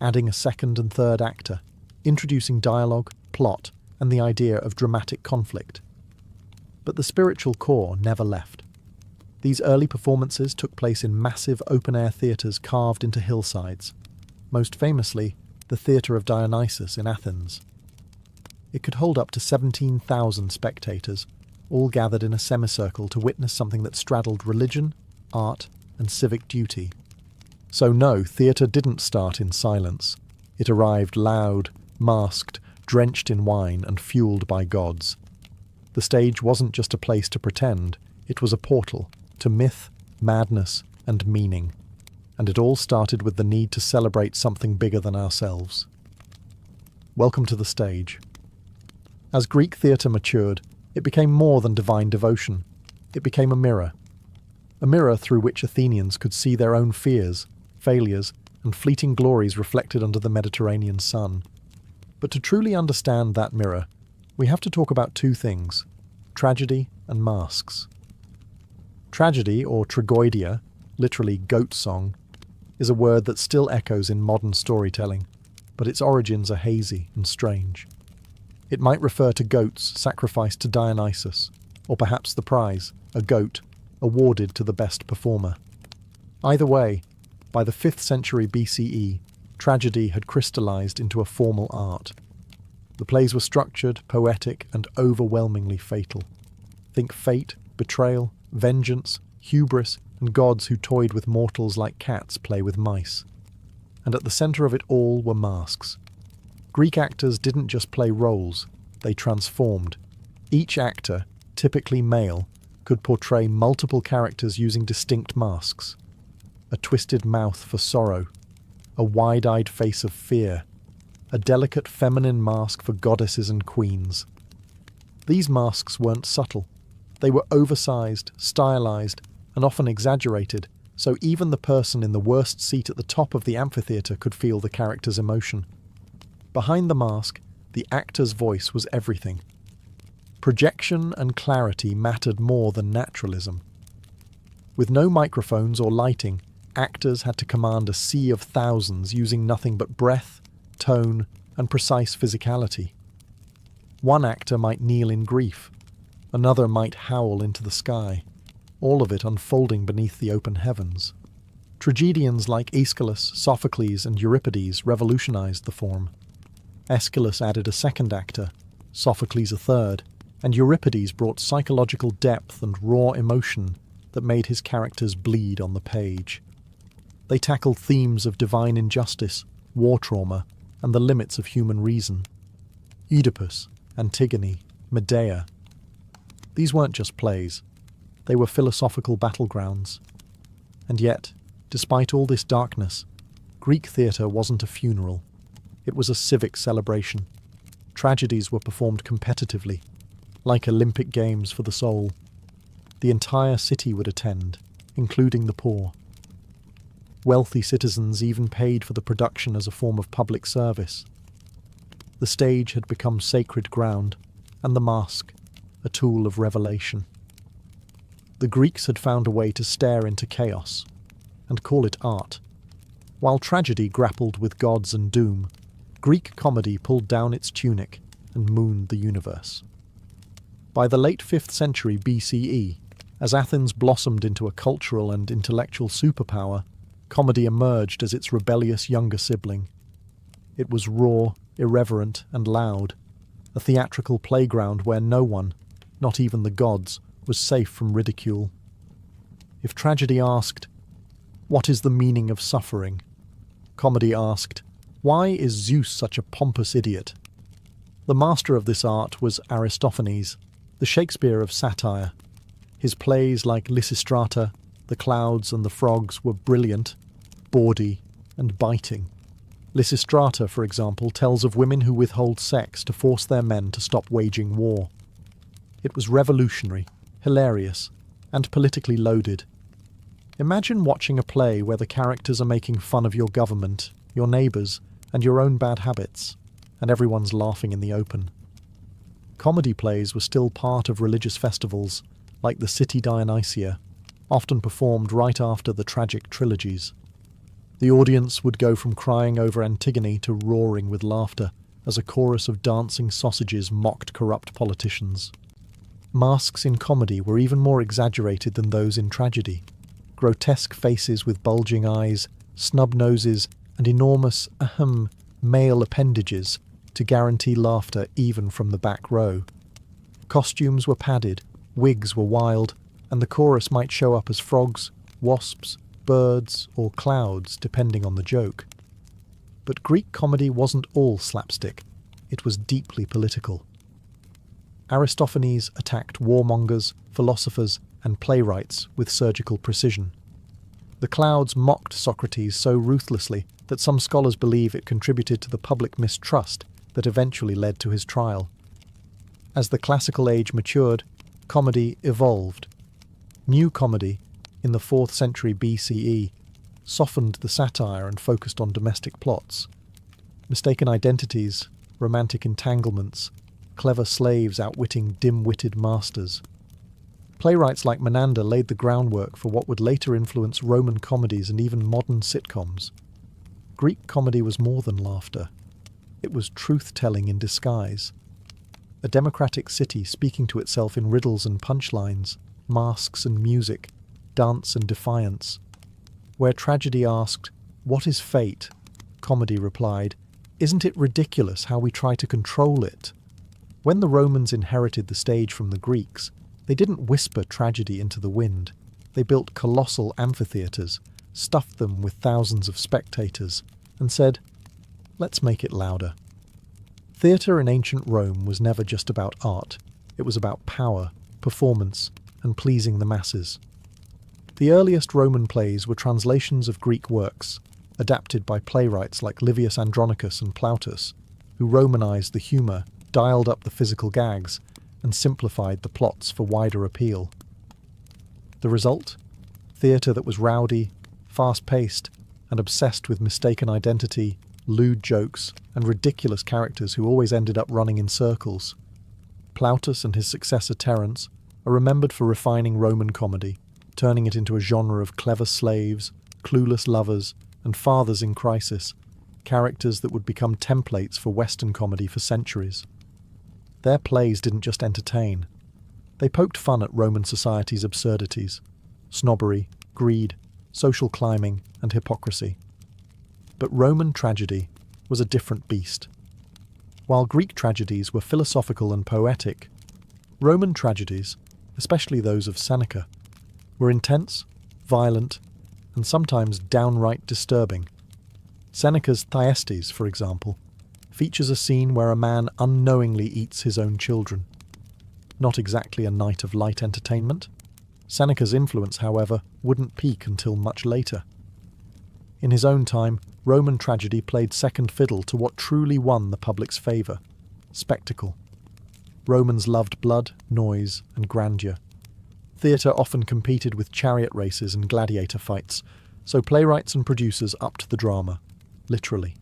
adding a second and third actor, introducing dialogue, plot, and the idea of dramatic conflict. But the spiritual core never left. These early performances took place in massive open-air theatres carved into hillsides, most famously the Theatre of Dionysus in Athens. It could hold up to 17,000 spectators, all gathered in a semicircle to witness something that straddled religion, art, and civic duty. So no, theatre didn't start in silence. It arrived loud, masked, drenched in wine, and fueled by gods. The stage wasn't just a place to pretend, it was a portal to myth, madness, and meaning. And it all started with the need to celebrate something bigger than ourselves. Welcome to the stage. As Greek theatre matured, it became more than divine devotion. It became a mirror through which Athenians could see their own fears, failures, and fleeting glories reflected under the Mediterranean sun. But to truly understand that mirror, we have to talk about two things: tragedy and masks. Tragedy, or tragoidia, literally goat song, is a word that still echoes in modern storytelling, but its origins are hazy and strange. It might refer to goats sacrificed to Dionysus, or perhaps the prize, a goat, awarded to the best performer. Either way, by the 5th century BCE, tragedy had crystallized into a formal art. The plays were structured, poetic, and overwhelmingly fatal. Think fate, betrayal, vengeance, hubris, and gods who toyed with mortals like cats play with mice. And at the centre of it all were masks. Greek actors didn't just play roles, they transformed. Each actor, typically male, could portray multiple characters using distinct masks. A twisted mouth for sorrow, a wide-eyed face of fear, a delicate feminine mask for goddesses and queens. These masks weren't subtle. They were oversized, stylized, and often exaggerated, so even the person in the worst seat at the top of the amphitheater could feel the character's emotion. Behind the mask, the actor's voice was everything. Projection and clarity mattered more than naturalism. With no microphones or lighting, actors had to command a sea of thousands using nothing but breath, tone, and precise physicality. One actor might kneel in grief, another might howl into the sky, all of it unfolding beneath the open heavens. Tragedians like Aeschylus, Sophocles, and Euripides revolutionized the form. Aeschylus added a second actor, Sophocles a third, and Euripides brought psychological depth and raw emotion that made his characters bleed on the page. They tackled themes of divine injustice, war trauma, and the limits of human reason. Oedipus, Antigone, Medea. These weren't just plays. They were philosophical battlegrounds. And yet, despite all this darkness, Greek theatre wasn't a funeral. It was a civic celebration. Tragedies were performed competitively, like Olympic Games for the soul. The entire city would attend, including the poor. Wealthy citizens even paid for the production as a form of public service. The stage had become sacred ground, and the mask, a tool of revelation. The Greeks had found a way to stare into chaos, and call it art. While tragedy grappled with gods and doom, Greek comedy pulled down its tunic and mooned the universe. By the late 5th century BCE, as Athens blossomed into a cultural and intellectual superpower, comedy emerged as its rebellious younger sibling. It was raw, irreverent, and loud, a theatrical playground where no one, not even the gods, was safe from ridicule. If tragedy asked, "What is the meaning of suffering?" comedy asked, "Why is Zeus such a pompous idiot?" The master of this art was Aristophanes, the Shakespeare of satire. His plays like Lysistrata, The Clouds and the Frogs were brilliant, bawdy, and biting. Lysistrata, for example, tells of women who withhold sex to force their men to stop waging war. It was revolutionary, hilarious, and politically loaded. Imagine watching a play where the characters are making fun of your government, your neighbours, and your own bad habits, and everyone's laughing in the open. Comedy plays were still part of religious festivals, like the City Dionysia, often performed right after the tragic trilogies. The audience would go from crying over Antigone to roaring with laughter as a chorus of dancing sausages mocked corrupt politicians. Masks in comedy were even more exaggerated than those in tragedy. Grotesque faces with bulging eyes, snub noses, and enormous, male appendages to guarantee laughter even from the back row. Costumes were padded, wigs were wild, and the chorus might show up as frogs, wasps, birds, or clouds, depending on the joke. But Greek comedy wasn't all slapstick. It was deeply political. Aristophanes attacked warmongers, philosophers, and playwrights with surgical precision. The Clouds mocked Socrates so ruthlessly that some scholars believe it contributed to the public mistrust that eventually led to his trial. As the classical age matured, comedy evolved. New comedy, in the 4th century BCE, softened the satire and focused on domestic plots. Mistaken identities, romantic entanglements, clever slaves outwitting dim-witted masters. Playwrights like Menander laid the groundwork for what would later influence Roman comedies and even modern sitcoms. Greek comedy was more than laughter. It was truth-telling in disguise. A democratic city speaking to itself in riddles and punchlines, masks and music, dance and defiance. Where tragedy asked, "What is fate?" comedy replied, "Isn't it ridiculous how we try to control it?" When the Romans inherited the stage from the Greeks, they didn't whisper tragedy into the wind. They built colossal amphitheatres, stuffed them with thousands of spectators, and said, "Let's make it louder." Theatre in ancient Rome was never just about art. It was about power, performance, and pleasing the masses. The earliest Roman plays were translations of Greek works, adapted by playwrights like Livius Andronicus and Plautus, who Romanized the humour, dialed up the physical gags, and simplified the plots for wider appeal. The result? Theatre that was rowdy, fast-paced, and obsessed with mistaken identity, lewd jokes, and ridiculous characters who always ended up running in circles. Plautus and his successor Terence are remembered for refining Roman comedy, turning it into a genre of clever slaves, clueless lovers, and fathers in crisis, characters that would become templates for Western comedy for centuries. Their plays didn't just entertain. They poked fun at Roman society's absurdities, snobbery, greed, social climbing, and hypocrisy. But Roman tragedy was a different beast. While Greek tragedies were philosophical and poetic, Roman tragedies, especially those of Seneca, were intense, violent, and sometimes downright disturbing. Seneca's Thyestes, for example, features a scene where a man unknowingly eats his own children. Not exactly a night of light entertainment. Seneca's influence, however, wouldn't peak until much later. In his own time, Roman tragedy played second fiddle to what truly won the public's favour: spectacle. Romans loved blood, noise, and grandeur. Theatre often competed with chariot races and gladiator fights, so playwrights and producers upped the drama, literally.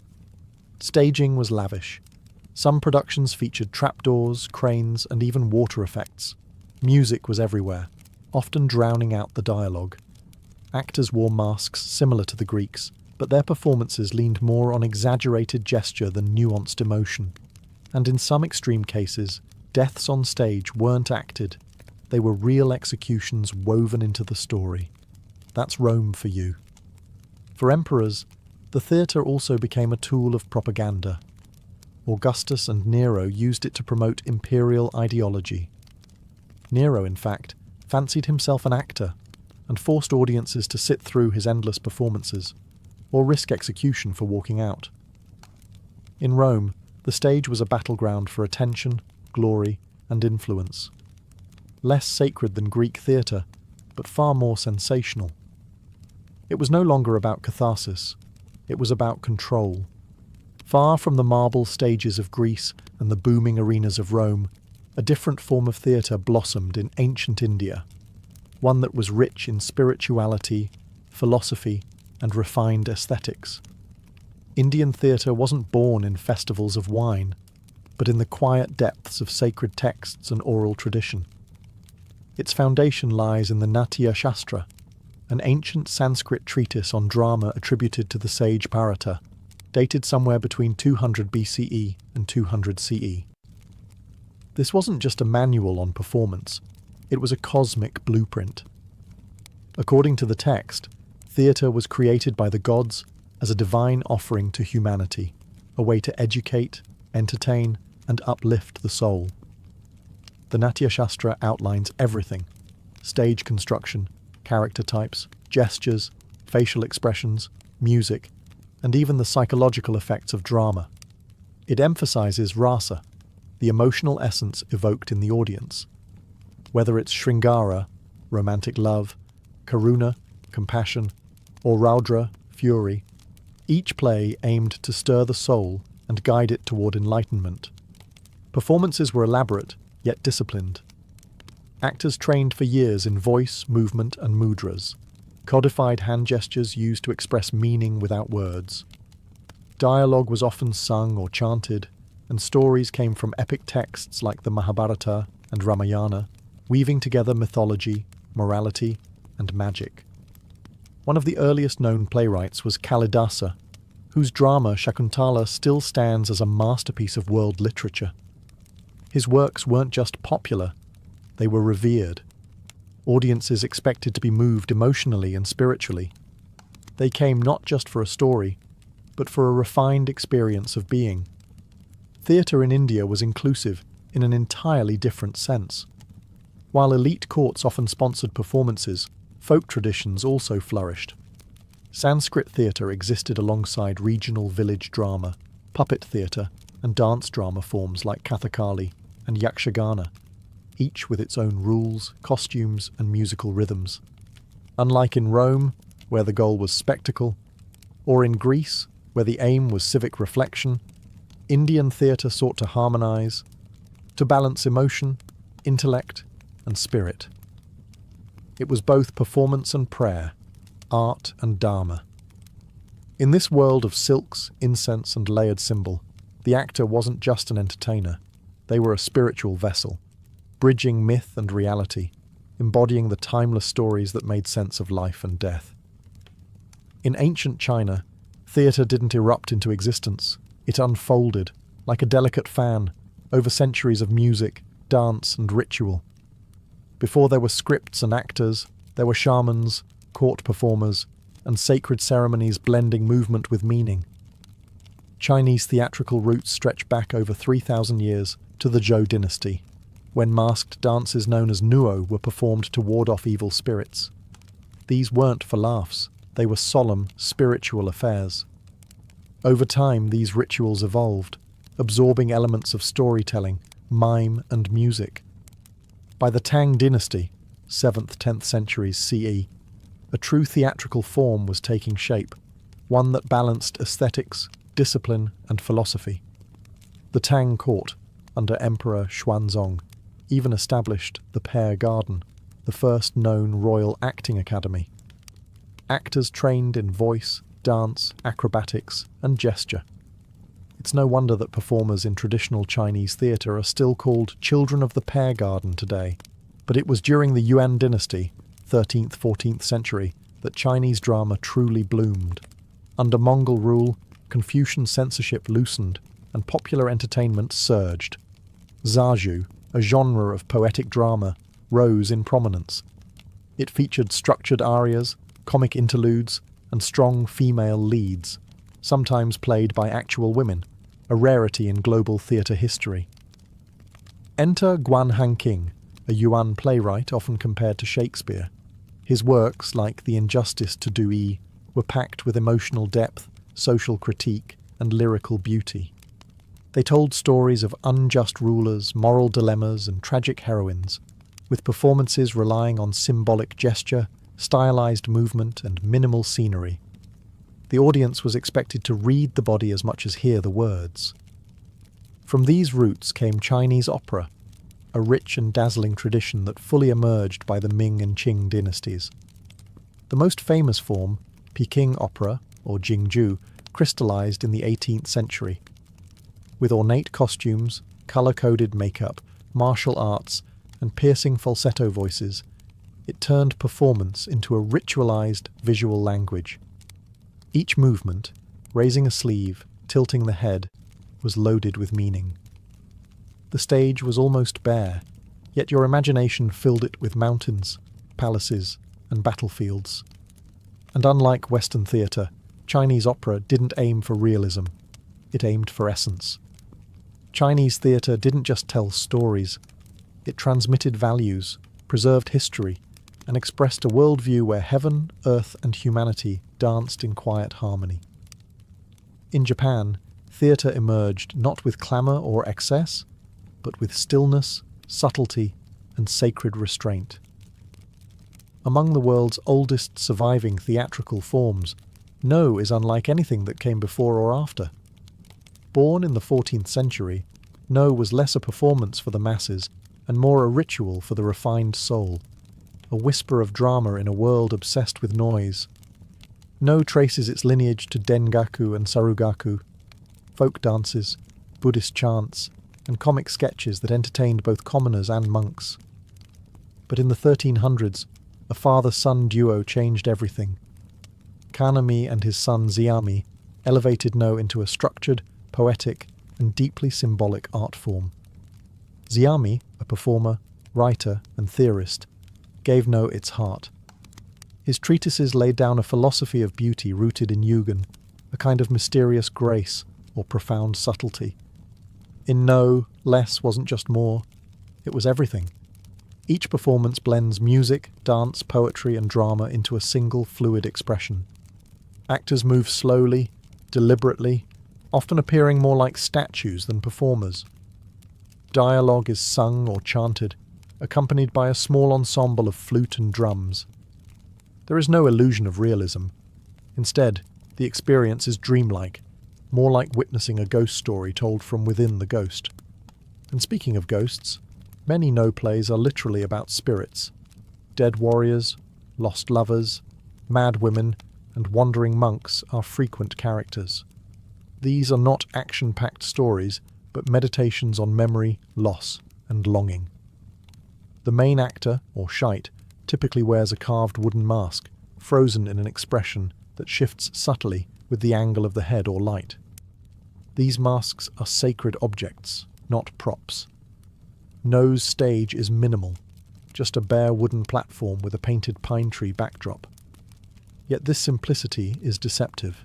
Staging was lavish. Some productions featured trapdoors, cranes, and even water effects. Music was everywhere, often drowning out the dialogue. Actors wore masks similar to the Greeks, but their performances leaned more on exaggerated gesture than nuanced emotion. And in some extreme cases, deaths on stage weren't acted. They were real executions woven into the story. That's Rome for you. For emperors, the theatre also became a tool of propaganda. Augustus and Nero used it to promote imperial ideology. Nero, in fact, fancied himself an actor and forced audiences to sit through his endless performances, or risk execution for walking out. In Rome, the stage was a battleground for attention, glory, and influence. Less sacred than Greek theatre, but far more sensational. It was no longer about catharsis. It was about control. Far from the marble stages of Greece and the booming arenas of Rome, a different form of theatre blossomed in ancient India, one that was rich in spirituality, philosophy, and refined aesthetics. Indian theatre wasn't born in festivals of wine, but in the quiet depths of sacred texts and oral tradition. Its foundation lies in the Natya Shastra, an ancient Sanskrit treatise on drama attributed to the sage Bharata, dated somewhere between 200 BCE and 200 CE. This wasn't just a manual on performance, it was a cosmic blueprint. According to the text, theatre was created by the gods as a divine offering to humanity, a way to educate, entertain, and uplift the soul. The Natya Shastra outlines everything: stage construction, character types, gestures, facial expressions, music, and even the psychological effects of drama. It emphasizes rasa, the emotional essence evoked in the audience. Whether it's Shringara, romantic love, Karuna, compassion, or Raudra, fury, each play aimed to stir the soul and guide it toward enlightenment. Performances were elaborate, yet disciplined. Actors trained for years in voice, movement, and mudras, codified hand gestures used to express meaning without words. Dialogue was often sung or chanted, and stories came from epic texts like the Mahabharata and Ramayana, weaving together mythology, morality, and magic. One of the earliest known playwrights was Kalidasa, whose drama Shakuntala still stands as a masterpiece of world literature. His works weren't just popular, they were revered. Audiences expected to be moved emotionally and spiritually. They came not just for a story, but for a refined experience of being. Theatre in India was inclusive in an entirely different sense. While elite courts often sponsored performances, folk traditions also flourished. Sanskrit theatre existed alongside regional village drama, puppet theatre, and dance drama forms like Kathakali and Yakshagana, each with its own rules, costumes, and musical rhythms. Unlike in Rome, where the goal was spectacle, or in Greece, where the aim was civic reflection, Indian theatre sought to harmonize, to balance emotion, intellect, and spirit. It was both performance and prayer, art and dharma. In this world of silks, incense, and layered symbol, the actor wasn't just an entertainer. They were a spiritual vessel, bridging myth and reality, embodying the timeless stories that made sense of life and death. In ancient China, theatre didn't erupt into existence. It unfolded, like a delicate fan, over centuries of music, dance, and ritual. Before there were scripts and actors, there were shamans, court performers, and sacred ceremonies blending movement with meaning. Chinese theatrical roots stretch back over 3,000 years to the Zhou dynasty, when masked dances known as nuo were performed to ward off evil spirits. These weren't for laughs, they were solemn, spiritual affairs. Over time, these rituals evolved, absorbing elements of storytelling, mime, and music. By the Tang dynasty, 7th–10th centuries CE, a true theatrical form was taking shape, one that balanced aesthetics, discipline, and philosophy. The Tang court, under Emperor Xuanzong, even established the Pear Garden, the first known royal acting academy. Actors trained in voice, dance, acrobatics, and gesture. It's no wonder that performers in traditional Chinese theatre are still called children of the Pear Garden today. But it was during the Yuan dynasty, 13th–14th century, that Chinese drama truly bloomed. Under Mongol rule, Confucian censorship loosened, and popular entertainment surged. Zhaju, a genre of poetic drama, rose in prominence. It featured structured arias, comic interludes, and strong female leads, sometimes played by actual women, a rarity in global theatre history. Enter Guan Hanqing, a Yuan playwright often compared to Shakespeare. His works, like The Injustice to Do Yi, were packed with emotional depth, social critique, and lyrical beauty. They told stories of unjust rulers, moral dilemmas, and tragic heroines, with performances relying on symbolic gesture, stylized movement, and minimal scenery. The audience was expected to read the body as much as hear the words. From these roots came Chinese opera, a rich and dazzling tradition that fully emerged by the Ming and Qing dynasties. The most famous form, Peking opera, or Jingju, crystallized in the 18th century. With ornate costumes, color-coded makeup, martial arts, and piercing falsetto voices, it turned performance into a ritualized visual language. Each movement, raising a sleeve, tilting the head, was loaded with meaning. The stage was almost bare, yet your imagination filled it with mountains, palaces, and battlefields. And unlike Western theatre, Chinese opera didn't aim for realism, it aimed for essence. Chinese theatre didn't just tell stories, it transmitted values, preserved history, and expressed a worldview where heaven, earth, and humanity danced in quiet harmony. In Japan, theatre emerged not with clamour or excess, but with stillness, subtlety, and sacred restraint. Among the world's oldest surviving theatrical forms, No is unlike anything that came before or after. Born in the 14th century, No was less a performance for the masses and more a ritual for the refined soul, a whisper of drama in a world obsessed with noise. No traces its lineage to Dengaku and Sarugaku, folk dances, Buddhist chants, and comic sketches that entertained both commoners and monks. But in the 1300s, a father-son duo changed everything. Kanami and his son Xiami elevated No into a structured, poetic, and deeply symbolic art form. Xiami, a performer, writer, and theorist, gave No its heart. His treatises laid down a philosophy of beauty rooted in Yugen, a kind of mysterious grace or profound subtlety. In No, less wasn't just more, it was everything. Each performance blends music, dance, poetry, and drama into a single fluid expression. Actors move slowly, deliberately, often appearing more like statues than performers. Dialogue is sung or chanted, accompanied by a small ensemble of flute and drums. There is no illusion of realism. Instead, the experience is dreamlike, more like witnessing a ghost story told from within the ghost. And speaking of ghosts, many no plays are literally about spirits. Dead warriors, lost lovers, mad women, and wandering monks are frequent characters. These are not action-packed stories, but meditations on memory, loss, and longing. The main actor, or shite, typically wears a carved wooden mask, frozen in an expression that shifts subtly with the angle of the head or light. These masks are sacred objects, not props. No's stage is minimal, just a bare wooden platform with a painted pine tree backdrop. Yet this simplicity is deceptive.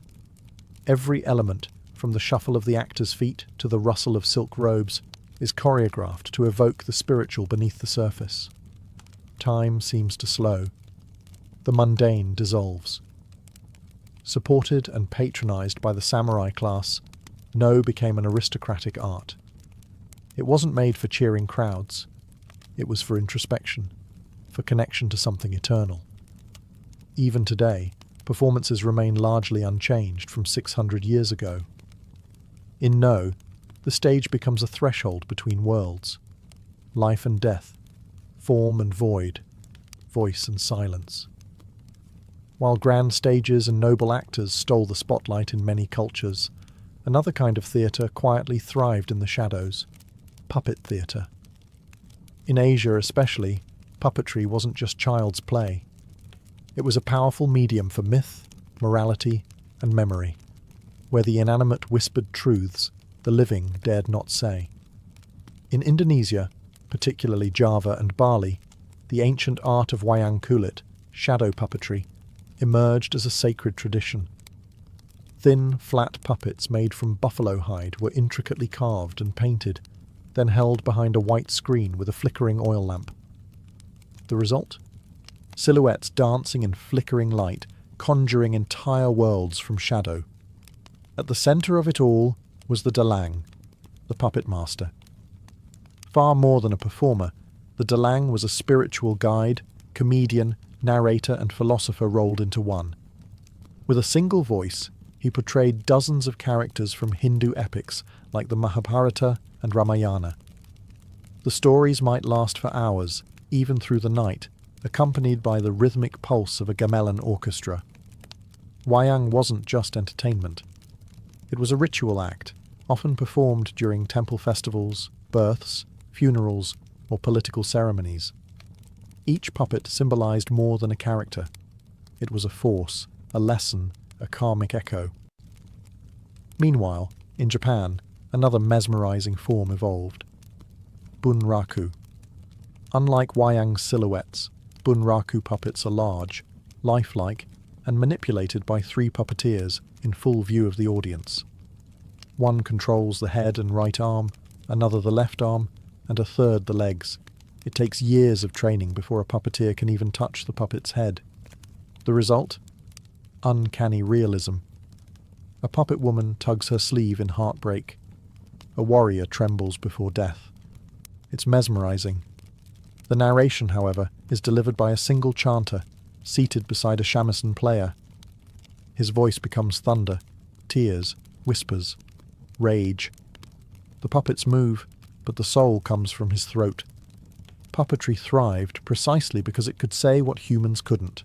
Every element, from the shuffle of the actor's feet to the rustle of silk robes, is choreographed to evoke the spiritual beneath the surface. Time seems to slow. The mundane dissolves. Supported and patronized by the samurai class, No became an aristocratic art. It wasn't made for cheering crowds. It was for introspection, for connection to something eternal. Even today, performances remain largely unchanged from 600 years ago. In No, the stage becomes a threshold between worlds. Life and death, form and void, voice and silence. While grand stages and noble actors stole the spotlight in many cultures, another kind of theatre quietly thrived in the shadows: puppet theatre. In Asia especially, puppetry wasn't just child's play. It was a powerful medium for myth, morality, and memory, where the inanimate whispered truths the living dared not say. In Indonesia, particularly Java and Bali, the ancient art of wayang kulit, shadow puppetry, emerged as a sacred tradition. Thin, flat puppets made from buffalo hide were intricately carved and painted, then held behind a white screen with a flickering oil lamp. The result? Silhouettes dancing in flickering light, conjuring entire worlds from shadow. At the centre of it all was the dalang, the puppet master. Far more than a performer, the dalang was a spiritual guide, comedian, narrator and philosopher rolled into one. With a single voice, he portrayed dozens of characters from Hindu epics like the Mahabharata and Ramayana. The stories might last for hours, even through the night, accompanied by the rhythmic pulse of a gamelan orchestra. Wayang wasn't just entertainment. It was a ritual act, often performed during temple festivals, births, funerals, or political ceremonies. Each puppet symbolized more than a character. It was a force, a lesson, a karmic echo. Meanwhile, in Japan, another mesmerizing form evolved: bunraku. Unlike wayang's silhouettes, bunraku puppets are large, lifelike, and manipulated by 3 puppeteers in full view of the audience. One controls the head and right arm, another the left arm, and a third the legs. It takes years of training before a puppeteer can even touch the puppet's head. The result? Uncanny realism. A puppet woman tugs her sleeve in heartbreak. A warrior trembles before death. It's mesmerizing. The narration, however, is delivered by a single chanter, seated beside a shamisen player. His voice becomes thunder, tears, whispers, rage. The puppets move, but the soul comes from his throat. Puppetry thrived precisely because it could say what humans couldn't.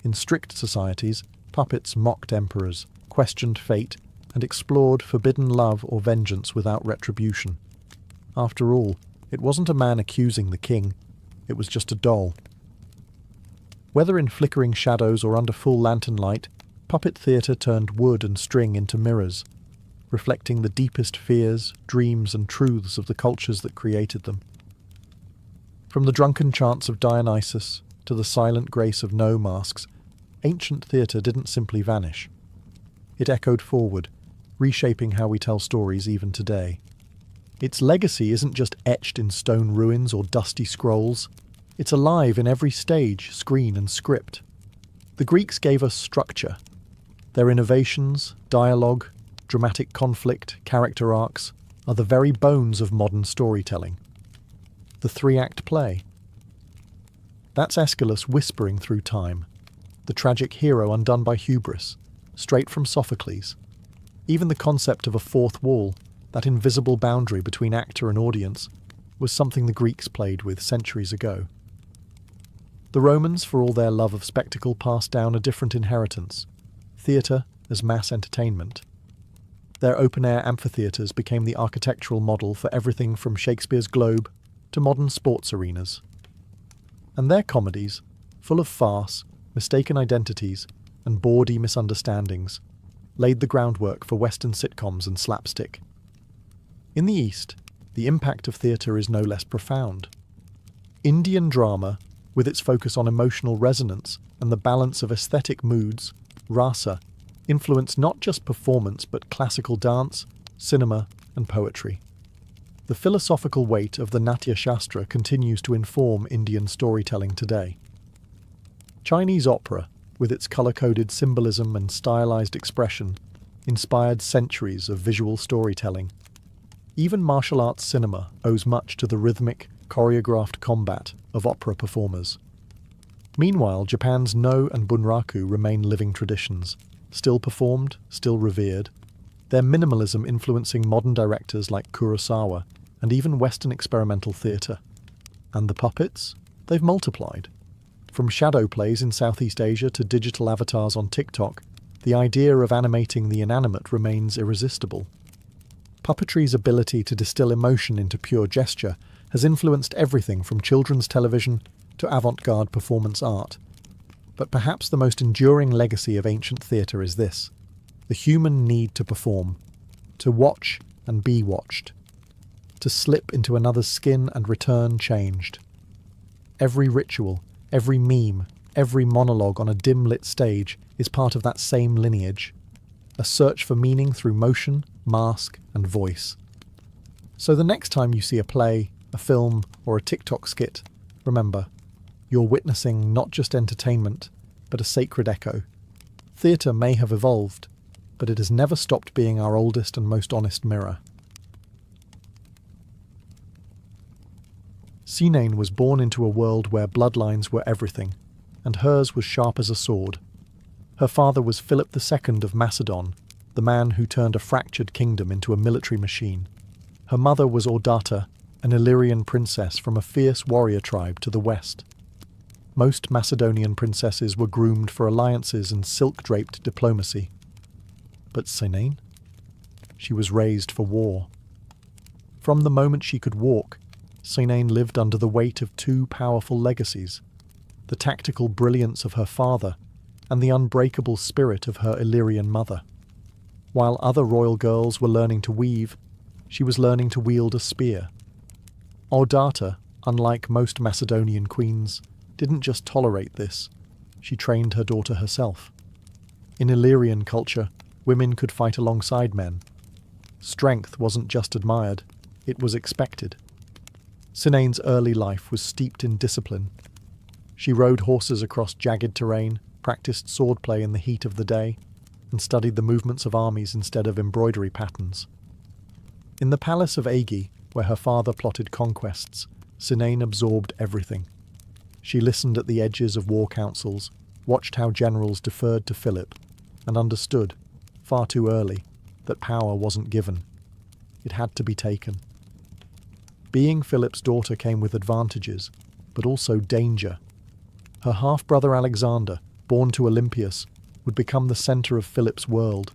In strict societies, puppets mocked emperors, questioned fate, and explored forbidden love or vengeance without retribution. After all, it wasn't a man accusing the king, it was just a doll. Whether in flickering shadows or under full lantern light, puppet theatre turned wood and string into mirrors, reflecting the deepest fears, dreams, and truths of the cultures that created them. From the drunken chants of Dionysus to the silent grace of No masks, ancient theatre didn't simply vanish. It echoed forward, reshaping how we tell stories even today. Its legacy isn't just etched in stone ruins or dusty scrolls. It's alive in every stage, screen, and script. The Greeks gave us structure. Their innovations, dialogue, dramatic conflict, character arcs, are the very bones of modern storytelling. The three-act play. That's Aeschylus whispering through time, the tragic hero undone by hubris, straight from Sophocles. Even the concept of a fourth wall, that invisible boundary between actor and audience, was something the Greeks played with centuries ago. The Romans, for all their love of spectacle, passed down a different inheritance: theatre as mass entertainment. Their open-air amphitheatres became the architectural model for everything from Shakespeare's Globe to modern sports arenas. And their comedies, full of farce, mistaken identities, and bawdy misunderstandings, laid the groundwork for Western sitcoms and slapstick. In the East, the impact of theatre is no less profound. Indian drama, with its focus on emotional resonance and the balance of aesthetic moods, rasa, influenced not just performance but classical dance, cinema, and poetry. The philosophical weight of the Natya Shastra continues to inform Indian storytelling today. Chinese opera, with its colour-coded symbolism and stylized expression, inspired centuries of visual storytelling. Even martial arts cinema owes much to the rhythmic, choreographed combat of opera performers. Meanwhile, Japan's No and Bunraku remain living traditions, still performed, still revered, their minimalism influencing modern directors like Kurosawa and even Western experimental theatre. And the puppets? They've multiplied. From shadow plays in Southeast Asia to digital avatars on TikTok, the idea of animating the inanimate remains irresistible. Puppetry's ability to distill emotion into pure gesture has influenced everything from children's television to avant-garde performance art. But perhaps the most enduring legacy of ancient theatre is this: the human need to perform, to watch and be watched, to slip into another's skin and return changed. Every ritual, every meme, every monologue on a dim-lit stage is part of that same lineage, a search for meaning through motion, mask, and voice. So the next time you see a play, a film, or a TikTok skit, remember, you're witnessing not just entertainment, but a sacred echo. Theatre may have evolved, but it has never stopped being our oldest and most honest mirror. Serene was born into a world where bloodlines were everything, and hers was sharp as a sword. Her father was Philip II of Macedon, the man who turned a fractured kingdom into a military machine. Her mother was Ordata, an Illyrian princess from a fierce warrior tribe to the west. Most Macedonian princesses were groomed for alliances and silk-draped diplomacy. But Serene? She was raised for war. From the moment she could walk, Serene lived under the weight of two powerful legacies: the tactical brilliance of her father and the unbreakable spirit of her Illyrian mother. While other royal girls were learning to weave, she was learning to wield a spear. Ordata, unlike most Macedonian queens, didn't just tolerate this, she trained her daughter herself. In Illyrian culture, women could fight alongside men. Strength wasn't just admired, it was expected. Serene's early life was steeped in discipline. She rode horses across jagged terrain, practiced swordplay in the heat of the day, and studied the movements of armies instead of embroidery patterns. In the palace of Aegi, where her father plotted conquests, Serene absorbed everything. She listened at the edges of war councils, watched how generals deferred to Philip, and understood, far too early, that power wasn't given. It had to be taken. Being Philip's daughter came with advantages, but also danger. Her half-brother Alexander, born to Olympias, would become the centre of Philip's world.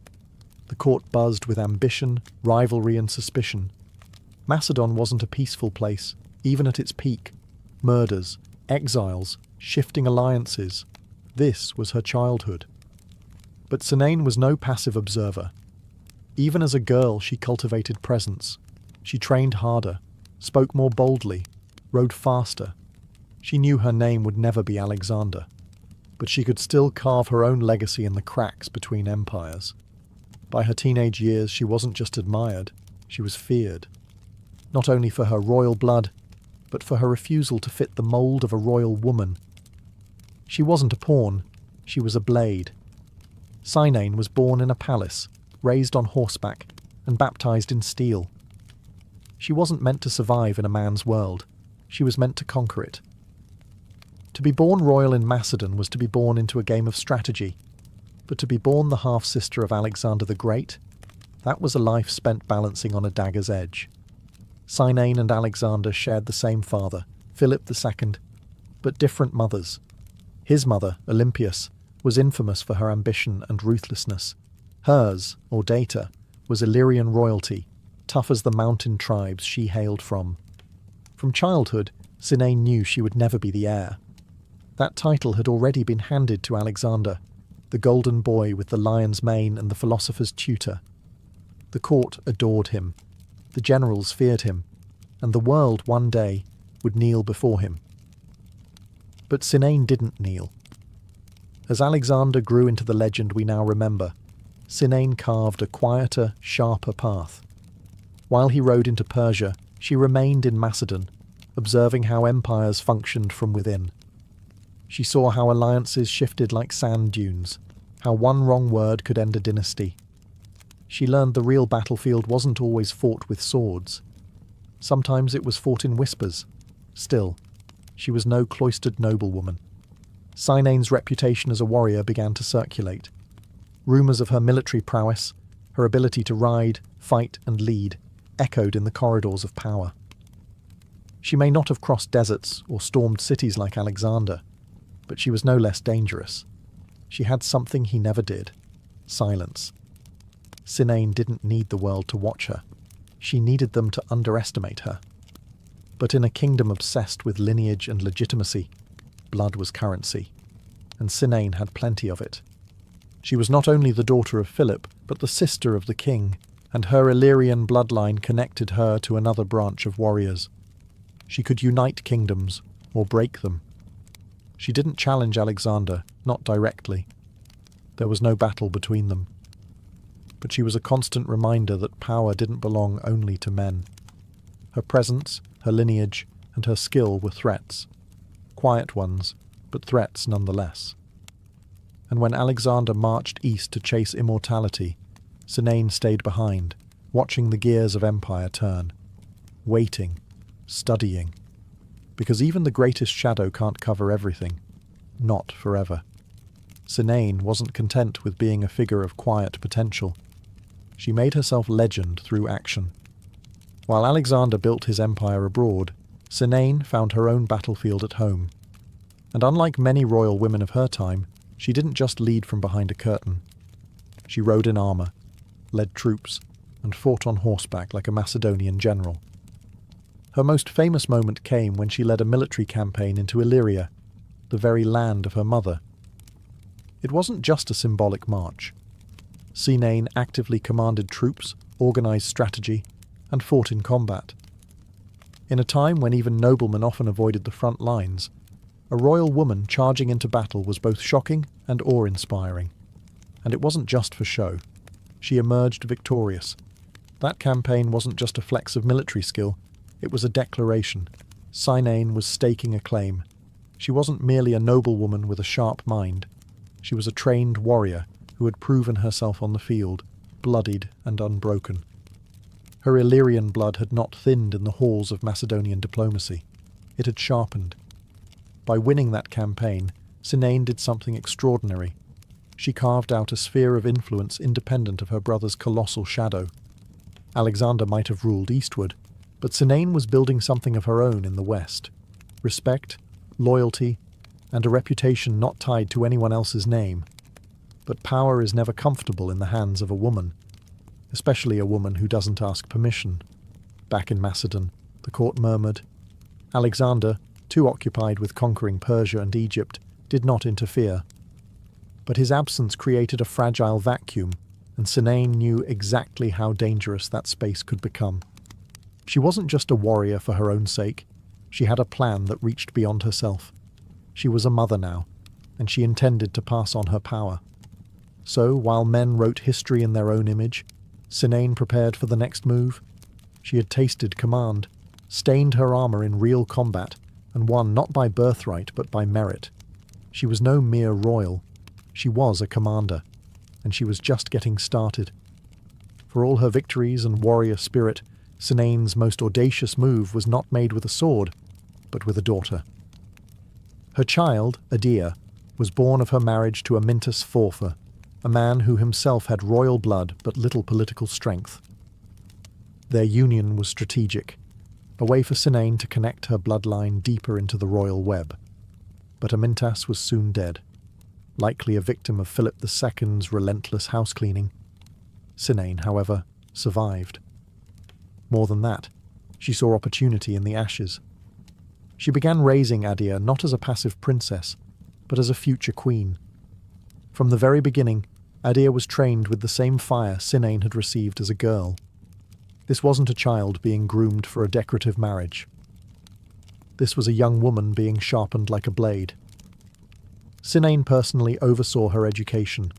The court buzzed with ambition, rivalry, and suspicion. Macedon wasn't a peaceful place, even at its peak. Murders, exiles, shifting alliances. This was her childhood. But Serene was no passive observer. Even as a girl, she cultivated presence. She trained harder, spoke more boldly, rode faster. She knew her name would never be Alexander, but she could still carve her own legacy in the cracks between empires. By her teenage years, she wasn't just admired, she was feared. Not only for her royal blood, but for her refusal to fit the mould of a royal woman. She wasn't a pawn, she was a blade. Serene was born in a palace, raised on horseback, and baptized in steel. She wasn't meant to survive in a man's world. She was meant to conquer it. To be born royal in Macedon was to be born into a game of strategy, but to be born the half-sister of Alexander the Great, that was a life spent balancing on a dagger's edge. Serene and Alexander shared the same father, Philip II, but different mothers. His mother, Olympias, was infamous for her ambition and ruthlessness. Hers, or Data, was Illyrian royalty, tough as the mountain tribes she hailed from. From childhood, Serene knew she would never be the heir. That title had already been handed to Alexander, the golden boy with the lion's mane and the philosopher's tutor. The court adored him, the generals feared him, and the world one day would kneel before him. But Serene didn't kneel. As Alexander grew into the legend we now remember, Serene carved a quieter, sharper path. While he rode into Persia, she remained in Macedon, observing how empires functioned from within. She saw how alliances shifted like sand dunes, how one wrong word could end a dynasty. She learned the real battlefield wasn't always fought with swords. Sometimes it was fought in whispers. Still, she was no cloistered noblewoman. Serene's reputation as a warrior began to circulate. Rumours of her military prowess, her ability to ride, fight and lead, echoed in the corridors of power. She may not have crossed deserts or stormed cities like Alexander, but she was no less dangerous. She had something he never did: silence. Serene didn't need the world to watch her. She needed them to underestimate her. But in a kingdom obsessed with lineage and legitimacy, blood was currency, and Serene had plenty of it. She was not only the daughter of Philip, but the sister of the king, and her Illyrian bloodline connected her to another branch of warriors. She could unite kingdoms, or break them. She didn't challenge Alexander, not directly. There was no battle between them. But she was a constant reminder that power didn't belong only to men. Her presence, her lineage, and her skill were threats. Quiet ones, but threats nonetheless. And when Alexander marched east to chase immortality, Serene stayed behind, watching the gears of empire turn. Waiting, studying. Because even the greatest shadow can't cover everything. Not forever. Serene wasn't content with being a figure of quiet potential. She made herself legend through action. While Alexander built his empire abroad, Serene found her own battlefield at home. And unlike many royal women of her time, she didn't just lead from behind a curtain. She rode in armour, led troops, and fought on horseback like a Macedonian general. Her most famous moment came when she led a military campaign into Illyria, the very land of her mother. It wasn't just a symbolic march. Serene actively commanded troops, organised strategy, and fought in combat. In a time when even noblemen often avoided the front lines, a royal woman charging into battle was both shocking and awe-inspiring. And it wasn't just for show. She emerged victorious. That campaign wasn't just a flex of military skill, it was a declaration. Serene was staking a claim. She wasn't merely a noblewoman with a sharp mind. She was a trained warrior who had proven herself on the field, bloodied and unbroken. Her Illyrian blood had not thinned in the halls of Macedonian diplomacy. It had sharpened. By winning that campaign, Serene did something extraordinary. She carved out a sphere of influence independent of her brother's colossal shadow. Alexander might have ruled eastward, but Serene was building something of her own in the west. Respect, loyalty, and a reputation not tied to anyone else's name. But power is never comfortable in the hands of a woman, especially a woman who doesn't ask permission. Back in Macedon, the court murmured. Alexander, too occupied with conquering Persia and Egypt, did not interfere. But his absence created a fragile vacuum, and Serene knew exactly how dangerous that space could become. She wasn't just a warrior for her own sake. She had a plan that reached beyond herself. She was a mother now, and she intended to pass on her power. So, while men wrote history in their own image, Serene prepared for the next move. She had tasted command, stained her armour in real combat, and won not by birthright but by merit. She was no mere royal. She was a commander, and she was just getting started. For all her victories and warrior spirit, Sinane's most audacious move was not made with a sword, but with a daughter. Her child, Adia, was born of her marriage to Amyntas Forfa, a man who himself had royal blood but little political strength. Their union was strategic, a way for Sinane to connect her bloodline deeper into the royal web. But Amyntas was soon dead, likely a victim of Philip II's relentless housecleaning. Sinane, however, survived. More than that, she saw opportunity in the ashes. She began raising Adia not as a passive princess, but as a future queen. From the very beginning, Adia was trained with the same fire Sinane had received as a girl. This wasn't a child being groomed for a decorative marriage. This was a young woman being sharpened like a blade. Sinane personally oversaw her education,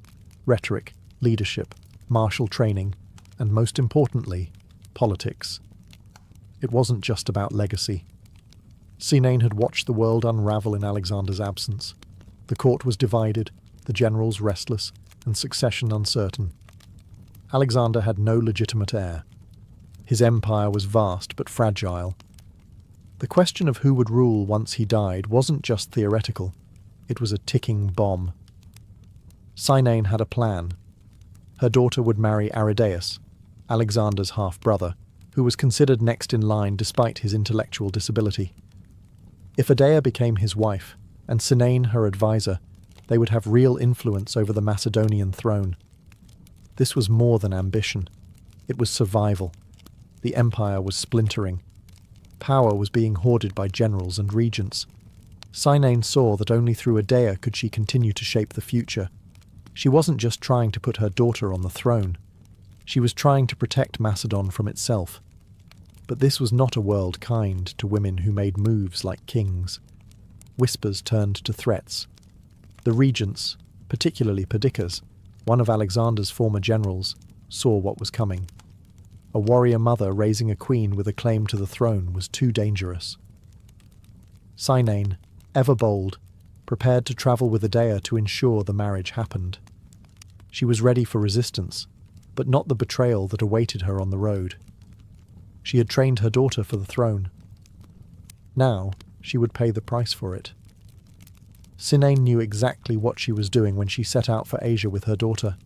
rhetoric, leadership, martial training, and most importantly, politics. It wasn't just about legacy. Sinane had watched the world unravel in Alexander's absence. The court was divided, the generals restless, and succession uncertain. Alexander had no legitimate heir. His empire was vast but fragile. The question of who would rule once he died wasn't just theoretical. It was a ticking bomb. Sinane had a plan. Her daughter would marry Aridaeus, Alexander's half-brother, who was considered next in line despite his intellectual disability. If Adia became his wife, and Sinane her advisor, they would have real influence over the Macedonian throne. This was more than ambition. It was survival. The empire was splintering. Power was being hoarded by generals and regents. Sinane saw that only through Adia could she continue to shape the future. She wasn't just trying to put her daughter on the throne. She was trying to protect Macedon from itself. But this was not a world kind to women who made moves like kings. Whispers turned to threats. The regents, particularly Perdiccas, one of Alexander's former generals, saw what was coming. A warrior mother raising a queen with a claim to the throne was too dangerous. Sinane, ever bold, prepared to travel with Adia to ensure the marriage happened. She was ready for resistance, but not the betrayal that awaited her on the road. She had trained her daughter for the throne. Now she would pay the price for it. Sinane knew exactly what she was doing when she set out for Asia with her daughter.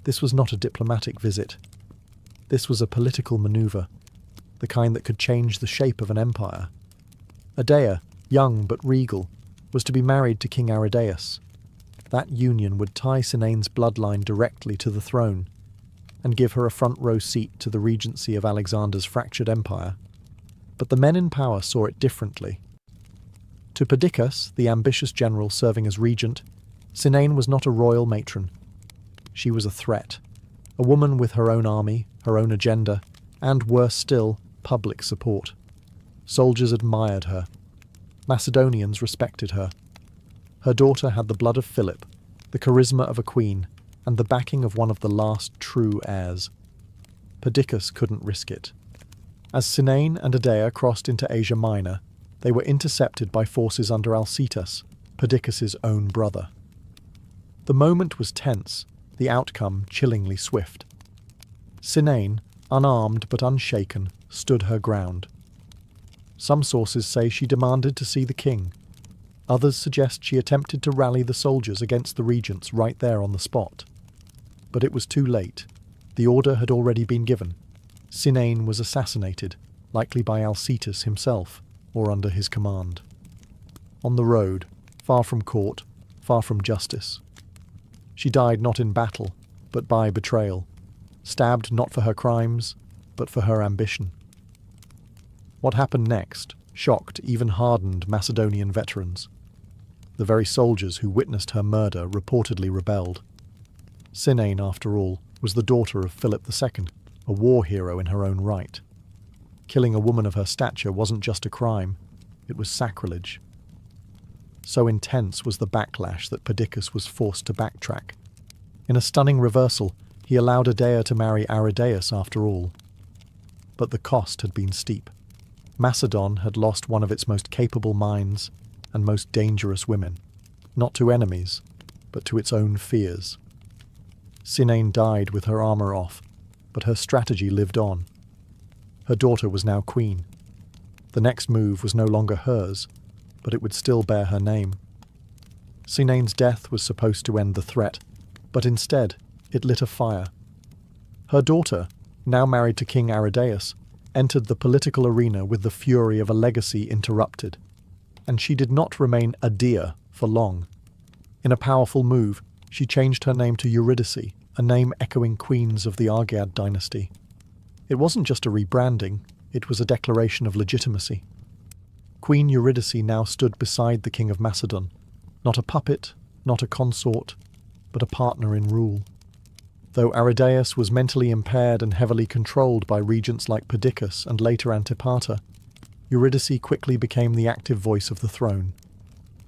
This was not a diplomatic visit. This was a political maneuver, the kind that could change the shape of an empire. Adia, young but regal, was to be married to King Aridaeus. That union would tie Sinane's bloodline directly to the throne, and give her a front-row seat to the regency of Alexander's fractured empire. But the men in power saw it differently. To Perdiccas, the ambitious general serving as regent, Sinane was not a royal matron. She was a threat, a woman with her own army, her own agenda, and, worse still, public support. Soldiers admired her. Macedonians respected her. Her daughter had the blood of Philip, the charisma of a queen, and the backing of one of the last true heirs. Perdiccas couldn't risk it. As Sinane and Adia crossed into Asia Minor, they were intercepted by forces under Alcetus, Perdiccas's own brother. The moment was tense, the outcome chillingly swift. Sinane, unarmed but unshaken, stood her ground. Some sources say she demanded to see the king. Others suggest she attempted to rally the soldiers against the regents right there on the spot. But it was too late. The order had already been given. Sinane was assassinated, likely by Alcetus himself, or under his command. On the road, far from court, far from justice. She died not in battle, but by betrayal, stabbed not for her crimes, but for her ambition. What happened next shocked even hardened Macedonian veterans. The very soldiers who witnessed her murder reportedly rebelled. Sinane, after all, was the daughter of Philip II, a war hero in her own right. Killing a woman of her stature wasn't just a crime, it was sacrilege. So intense was the backlash that Perdiccas was forced to backtrack. In a stunning reversal, he allowed Adia to marry Aridaeus after all. But the cost had been steep. Macedon had lost one of its most capable minds and most dangerous women, not to enemies, but to its own fears. Sinane died with her armour off, but her strategy lived on. Her daughter was now queen. The next move was no longer hers, but it would still bear her name. Serene's death was supposed to end the threat, but instead it lit a fire. Her daughter, now married to King Aridaeus, entered the political arena with the fury of a legacy interrupted, and she did not remain a dear for long. In a powerful move, she changed her name to Eurydice, a name echoing queens of the Argead dynasty. It wasn't just a rebranding, it was a declaration of legitimacy. Queen Eurydice now stood beside the King of Macedon, not a puppet, not a consort, but a partner in rule. Though Aridaeus was mentally impaired and heavily controlled by regents like Perdiccas and later Antipater, Eurydice quickly became the active voice of the throne.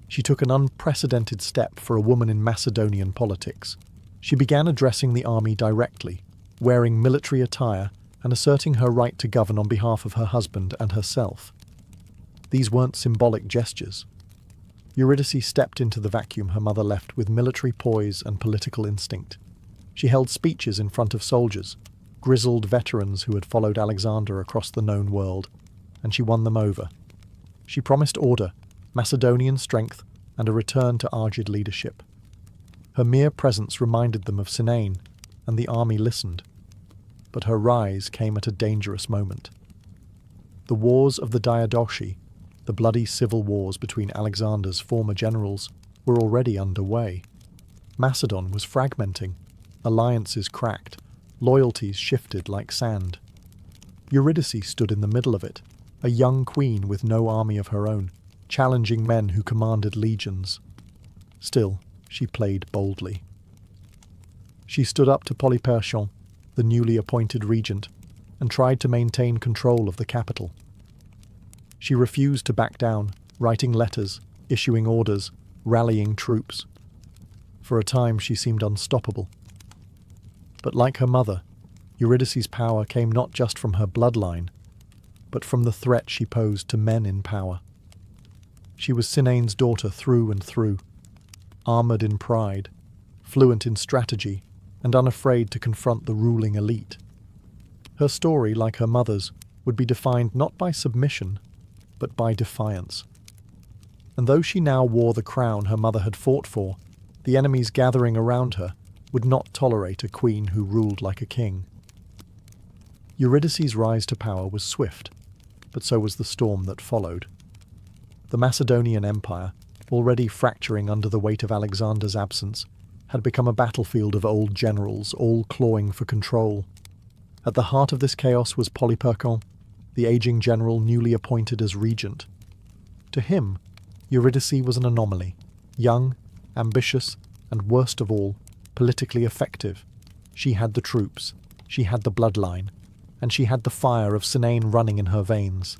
She took an unprecedented step for a woman in Macedonian politics. She began addressing the army directly, wearing military attire and asserting her right to govern on behalf of her husband and herself. These weren't symbolic gestures. Eurydice stepped into the vacuum her mother left with military poise and political instinct. She held speeches in front of soldiers, grizzled veterans who had followed Alexander across the known world, and she won them over. She promised order, Macedonian strength, and a return to Argead leadership. Her mere presence reminded them of Serene, and the army listened. But her rise came at a dangerous moment. The wars of the Diadochi, the bloody civil wars between Alexander's former generals, were already underway. Macedon was fragmenting, alliances cracked, loyalties shifted like sand. Eurydice stood in the middle of it, a young queen with no army of her own, challenging men who commanded legions. Still, she played boldly. She stood up to Polyperchon, the newly appointed regent, and tried to maintain control of the capital. She refused to back down, writing letters, issuing orders, rallying troops. For a time she seemed unstoppable. But like her mother, Eurydice's power came not just from her bloodline, but from the threat she posed to men in power. She was Serene's daughter through and through, armoured in pride, fluent in strategy, and unafraid to confront the ruling elite. Her story, like her mother's, would be defined not by submission, but by defiance. And though she now wore the crown her mother had fought for, the enemies gathering around her would not tolerate a queen who ruled like a king. Eurydice's rise to power was swift, but so was the storm that followed. The Macedonian Empire, already fracturing under the weight of Alexander's absence, had become a battlefield of old generals, all clawing for control. At the heart of this chaos was Polyperchon, the aging general newly appointed as regent. To him, Eurydice was an anomaly, young, ambitious, and worst of all, politically effective. She had the troops, she had the bloodline, and she had the fire of Serene running in her veins.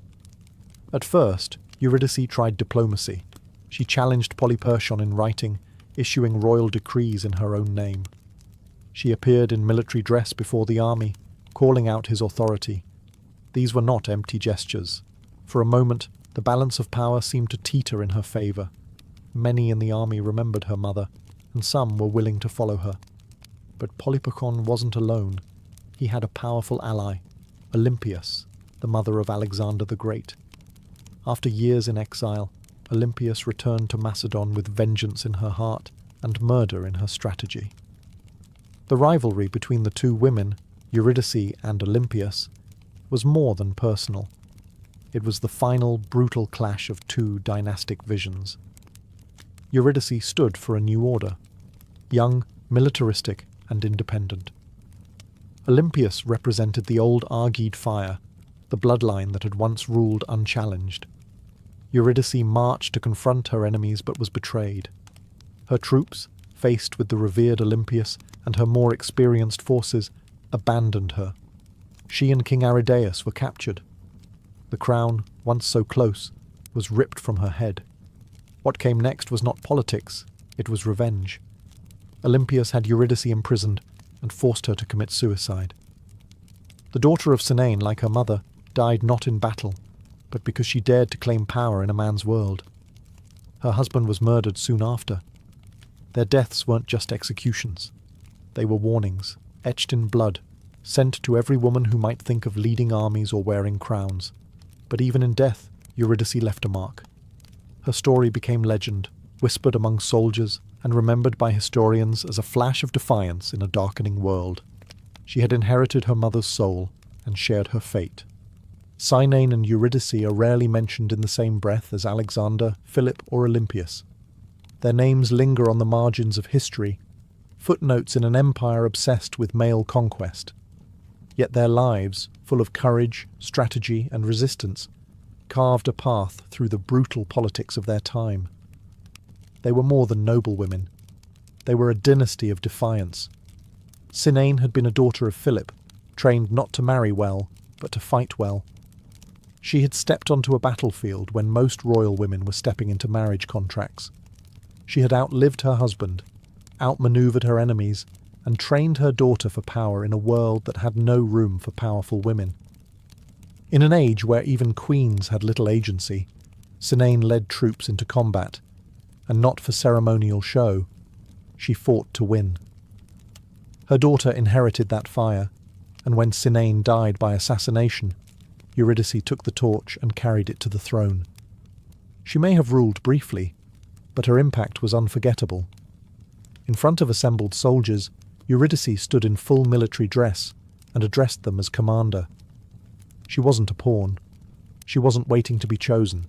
At first, Eurydice tried diplomacy. She challenged Polyperchon in writing, issuing royal decrees in her own name. She appeared in military dress before the army, calling out his authority. These were not empty gestures. For a moment, the balance of power seemed to teeter in her favour. Many in the army remembered her mother, and some were willing to follow her. But Polyperchon wasn't alone. He had a powerful ally, Olympias, the mother of Alexander the Great. After years in exile, Olympias returned to Macedon with vengeance in her heart and murder in her strategy. The rivalry between the two women, Eurydice and Olympias, was more than personal. It was the final brutal clash of two dynastic visions. Eurydice stood for a new order, young, militaristic, and independent. Olympias represented the old Argead fire, the bloodline that had once ruled unchallenged. Eurydice marched to confront her enemies but was betrayed. Her troops, faced with the revered Olympias and her more experienced forces, abandoned her. She and King Aridaeus were captured. The crown, once so close, was ripped from her head. What came next was not politics, it was revenge. Olympias had Eurydice imprisoned and forced her to commit suicide. The daughter of Serene, like her mother, died not in battle, but because she dared to claim power in a man's world. Her husband was murdered soon after. Their deaths weren't just executions. They were warnings, etched in blood, sent to every woman who might think of leading armies or wearing crowns. But even in death, Eurydice left a mark. Her story became legend, whispered among soldiers, and remembered by historians as a flash of defiance in a darkening world. She had inherited her mother's soul and shared her fate. Cynaine and Eurydice are rarely mentioned in the same breath as Alexander, Philip, or Olympias. Their names linger on the margins of history, footnotes in an empire obsessed with male conquest. Yet their lives, full of courage, strategy, and resistance, carved a path through the brutal politics of their time. They were more than noble women. They were a dynasty of defiance. Cynaine had been a daughter of Philip, trained not to marry well, but to fight well. She had stepped onto a battlefield when most royal women were stepping into marriage contracts. She had outlived her husband, outmaneuvered her enemies, and trained her daughter for power in a world that had no room for powerful women. In an age where even queens had little agency, Cynaine led troops into combat, and not for ceremonial show. She fought to win. Her daughter inherited that fire, and when Cynaine died by assassination, Eurydice took the torch and carried it to the throne. She may have ruled briefly, but her impact was unforgettable. In front of assembled soldiers, Eurydice stood in full military dress and addressed them as commander. She wasn't a pawn. She wasn't waiting to be chosen.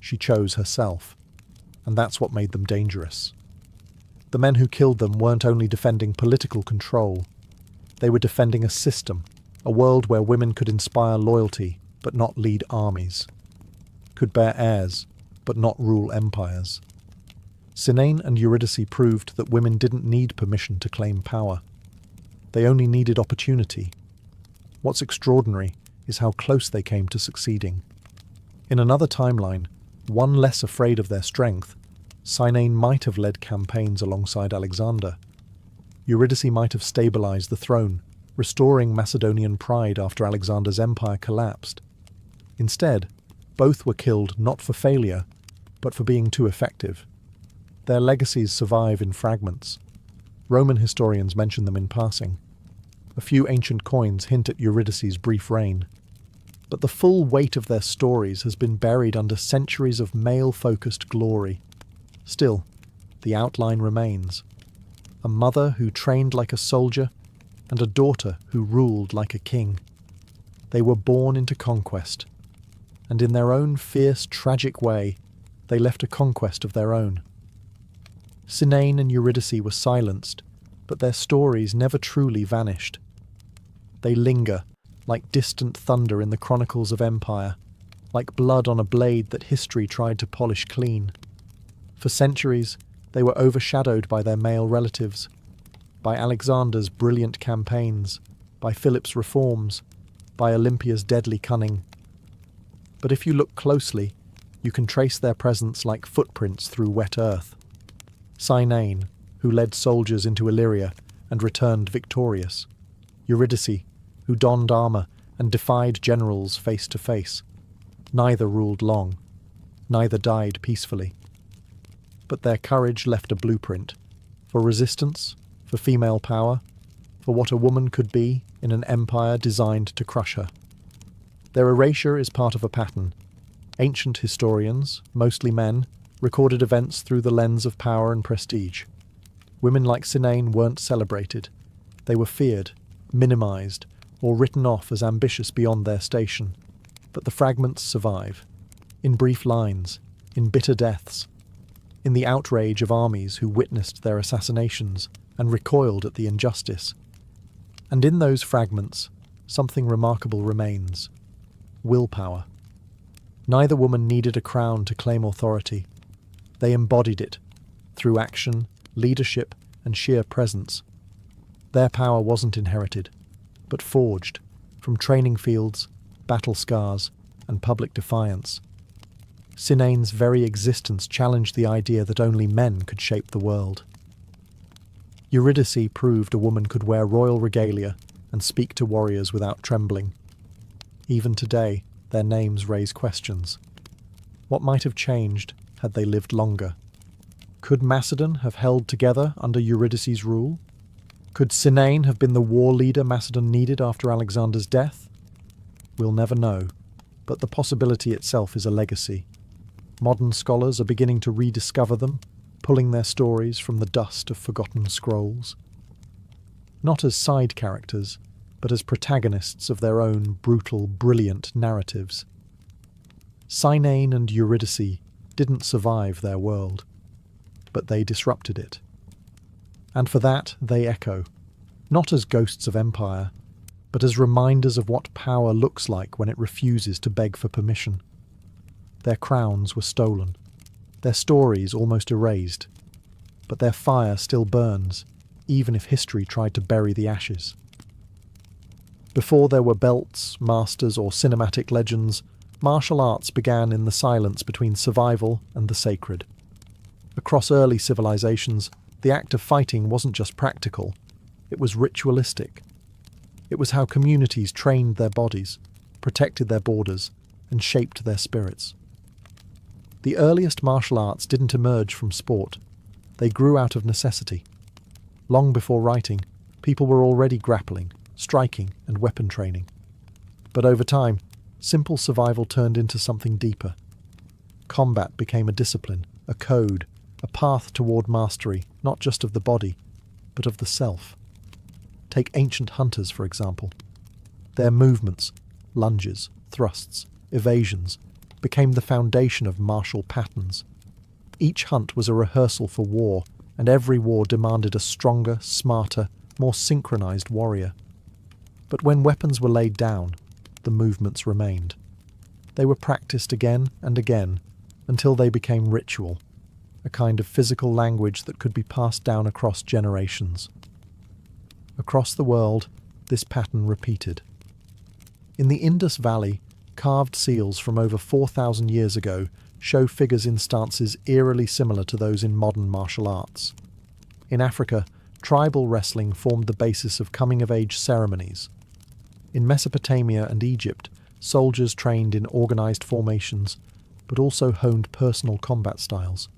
She chose herself, and that's what made them dangerous. The men who killed them weren't only defending political control. They were defending a system, a world where women could inspire loyalty but not lead armies, could bear heirs but not rule empires. Cynaine and Eurydice proved that women didn't need permission to claim power. They only needed opportunity. What's extraordinary is how close they came to succeeding. In another timeline, one less afraid of their strength, Cynaine might have led campaigns alongside Alexander. Eurydice might have stabilized the throne, restoring Macedonian pride after Alexander's empire collapsed. Instead, both were killed not for failure, but for being too effective. Their legacies survive in fragments. Roman historians mention them in passing. A few ancient coins hint at Eurydice's brief reign. But the full weight of their stories has been buried under centuries of male-focused glory. Still, the outline remains. A mother who trained like a soldier, and a daughter who ruled like a king. They were born into conquest, and in their own fierce, tragic way, they left a conquest of their own. Cynaine and Eurydice were silenced, but their stories never truly vanished. They linger, like distant thunder in the chronicles of empire, like blood on a blade that history tried to polish clean. For centuries, they were overshadowed by their male relatives, by Alexander's brilliant campaigns, by Philip's reforms, by Olympia's deadly cunning. But if you look closely, you can trace their presence like footprints through wet earth. Cynaine, who led soldiers into Illyria and returned victorious. Eurydice, who donned armour and defied generals face to face. Neither ruled long. Neither died peacefully. But their courage left a blueprint for resistance, for female power, for what a woman could be in an empire designed to crush her. Their erasure is part of a pattern. Ancient historians, mostly men, recorded events through the lens of power and prestige. Women like Cynaine weren't celebrated. They were feared, minimized, or written off as ambitious beyond their station. But the fragments survive, in brief lines, in bitter deaths, in the outrage of armies who witnessed their assassinations and recoiled at the injustice. And in those fragments, something remarkable remains: willpower. Neither woman needed a crown to claim authority. They embodied it, through action, leadership, and sheer presence. Their power wasn't inherited, but forged, from training fields, battle scars, and public defiance. Cynaine's very existence challenged the idea that only men could shape the world. Eurydice proved a woman could wear royal regalia and speak to warriors without trembling. Even today, their names raise questions. What might have changed had they lived longer? Could Macedon have held together under Eurydice's rule? Could Serene have been the war leader Macedon needed after Alexander's death? We'll never know, but the possibility itself is a legacy. Modern scholars are beginning to rediscover them, pulling their stories from the dust of forgotten scrolls. Not as side characters, but as protagonists of their own brutal, brilliant narratives. Cynae and Eurydice didn't survive their world, but they disrupted it. And for that they echo, not as ghosts of empire, but as reminders of what power looks like when it refuses to beg for permission. Their crowns were stolen, their stories almost erased, but their fire still burns, even if history tried to bury the ashes. Before there were belts, masters, or cinematic legends, martial arts began in the silence between survival and the sacred. Across early civilizations, the act of fighting wasn't just practical, it was ritualistic. It was how communities trained their bodies, protected their borders, and shaped their spirits. The earliest martial arts didn't emerge from sport. They grew out of necessity. Long before writing, people were already grappling, striking, and weapon training. But over time, simple survival turned into something deeper. Combat became a discipline, a code, a path toward mastery, not just of the body, but of the self. Take ancient hunters, for example. Their movements, lunges, thrusts, evasions, became the foundation of martial patterns. Each hunt was a rehearsal for war, and every war demanded a stronger, smarter, more synchronized warrior. But when weapons were laid down, the movements remained. They were practiced again and again, until they became ritual, a kind of physical language that could be passed down across generations. Across the world, this pattern repeated. In the Indus Valley, carved seals from over 4,000 years ago show figures in stances eerily similar to those in modern martial arts. In Africa, tribal wrestling formed the basis of coming-of-age ceremonies. In Mesopotamia and Egypt, soldiers trained in organized formations, but also honed personal combat styles,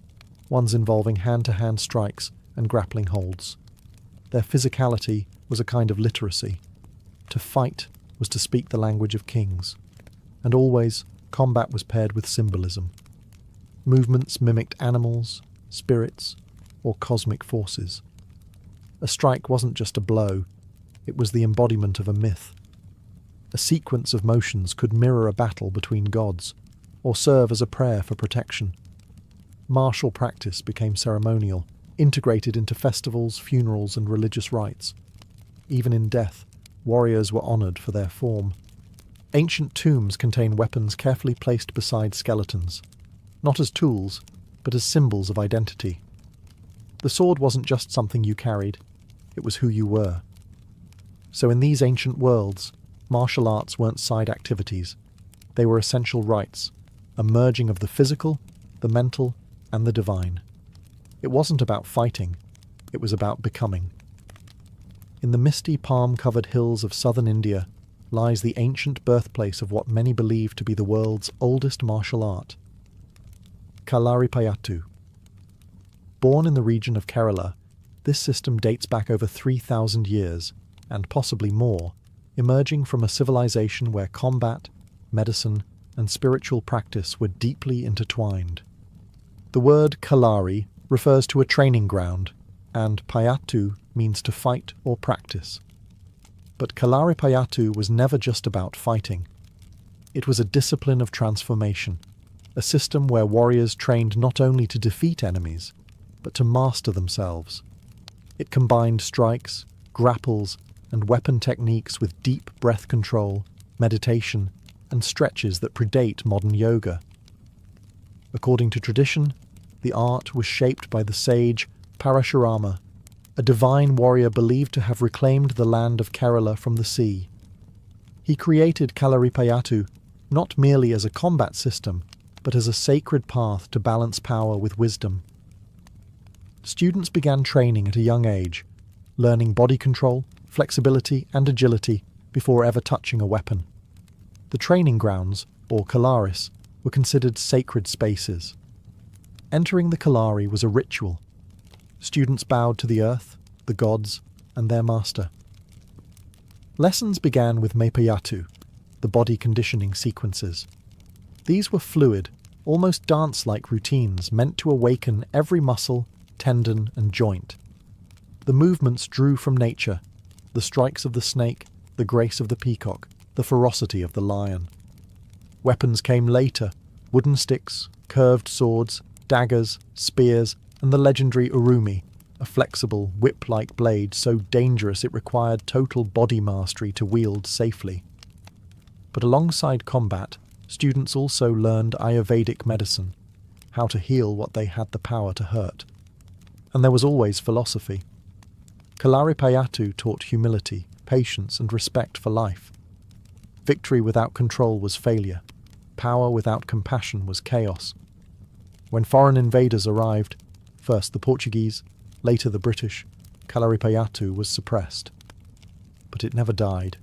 ones involving hand-to-hand strikes and grappling holds. Their physicality was a kind of literacy. To fight was to speak the language of kings. And always, combat was paired with symbolism. Movements mimicked animals, spirits, or cosmic forces. A strike wasn't just a blow, it was the embodiment of a myth. A sequence of motions could mirror a battle between gods, or serve as a prayer for protection. Martial practice became ceremonial, integrated into festivals, funerals, and religious rites. Even in death, warriors were honoured for their form. Ancient tombs contain weapons carefully placed beside skeletons, not as tools, but as symbols of identity. The sword wasn't just something you carried, it was who you were. So in these ancient worlds, martial arts weren't side activities. They were essential rites, a merging of the physical, the mental, and the divine. It wasn't about fighting, it was about becoming. In the misty palm-covered hills of southern India lies the ancient birthplace of what many believe to be the world's oldest martial art, Kalaripayattu. Born in the region of Kerala, this system dates back over 3,000 years, and possibly more, emerging from a civilization where combat, medicine, and spiritual practice were deeply intertwined. The word Kalari refers to a training ground, and Payattu means to fight or practice. But Kalaripayattu was never just about fighting. It was a discipline of transformation, a system where warriors trained not only to defeat enemies, but to master themselves. It combined strikes, grapples, and weapon techniques with deep breath control, meditation, and stretches that predate modern yoga. According to tradition, the art was shaped by the sage Parashurama, a divine warrior believed to have reclaimed the land of Kerala from the sea. He created Kalaripayattu not merely as a combat system, but as a sacred path to balance power with wisdom. Students began training at a young age, learning body control, flexibility, and agility before ever touching a weapon. The training grounds, or Kalaris, were considered sacred spaces. Entering the Kalari was a ritual. Students bowed to the earth, the gods, and their master. Lessons began with Mepayatu, the body conditioning sequences. These were fluid, almost dance-like routines meant to awaken every muscle, tendon, and joint. The movements drew from nature, the strikes of the snake, the grace of the peacock, the ferocity of the lion. Weapons came later: wooden sticks, curved swords, daggers, spears, and the legendary urumi, a flexible, whip-like blade so dangerous it required total body mastery to wield safely. But alongside combat, students also learned Ayurvedic medicine, how to heal what they had the power to hurt. And there was always philosophy. Kalaripayattu taught humility, patience, and respect for life. Victory without control was failure. Power without compassion was chaos. When foreign invaders arrived, first the Portuguese, later the British, Kalaripayattu was suppressed. But it never died.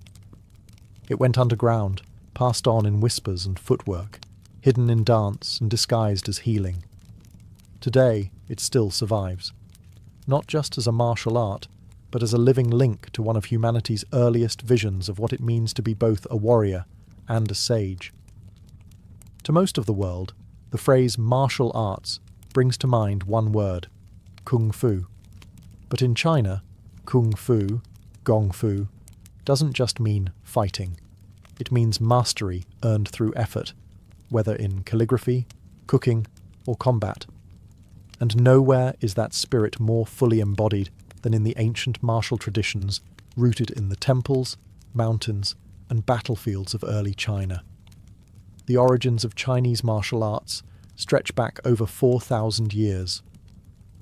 It went underground, passed on in whispers and footwork, hidden in dance and disguised as healing. Today, it still survives, not just as a martial art, but as a living link to one of humanity's earliest visions of what it means to be both a warrior and a sage. To most of the world, the phrase martial arts brings to mind one word: kung fu. But in China, kung fu, gong fu, doesn't just mean fighting. It means mastery earned through effort, whether in calligraphy, cooking, or combat. And nowhere is that spirit more fully embodied than in the ancient martial traditions rooted in the temples, mountains, and battlefields of early China. The origins of Chinese martial arts stretch back over 4,000 years.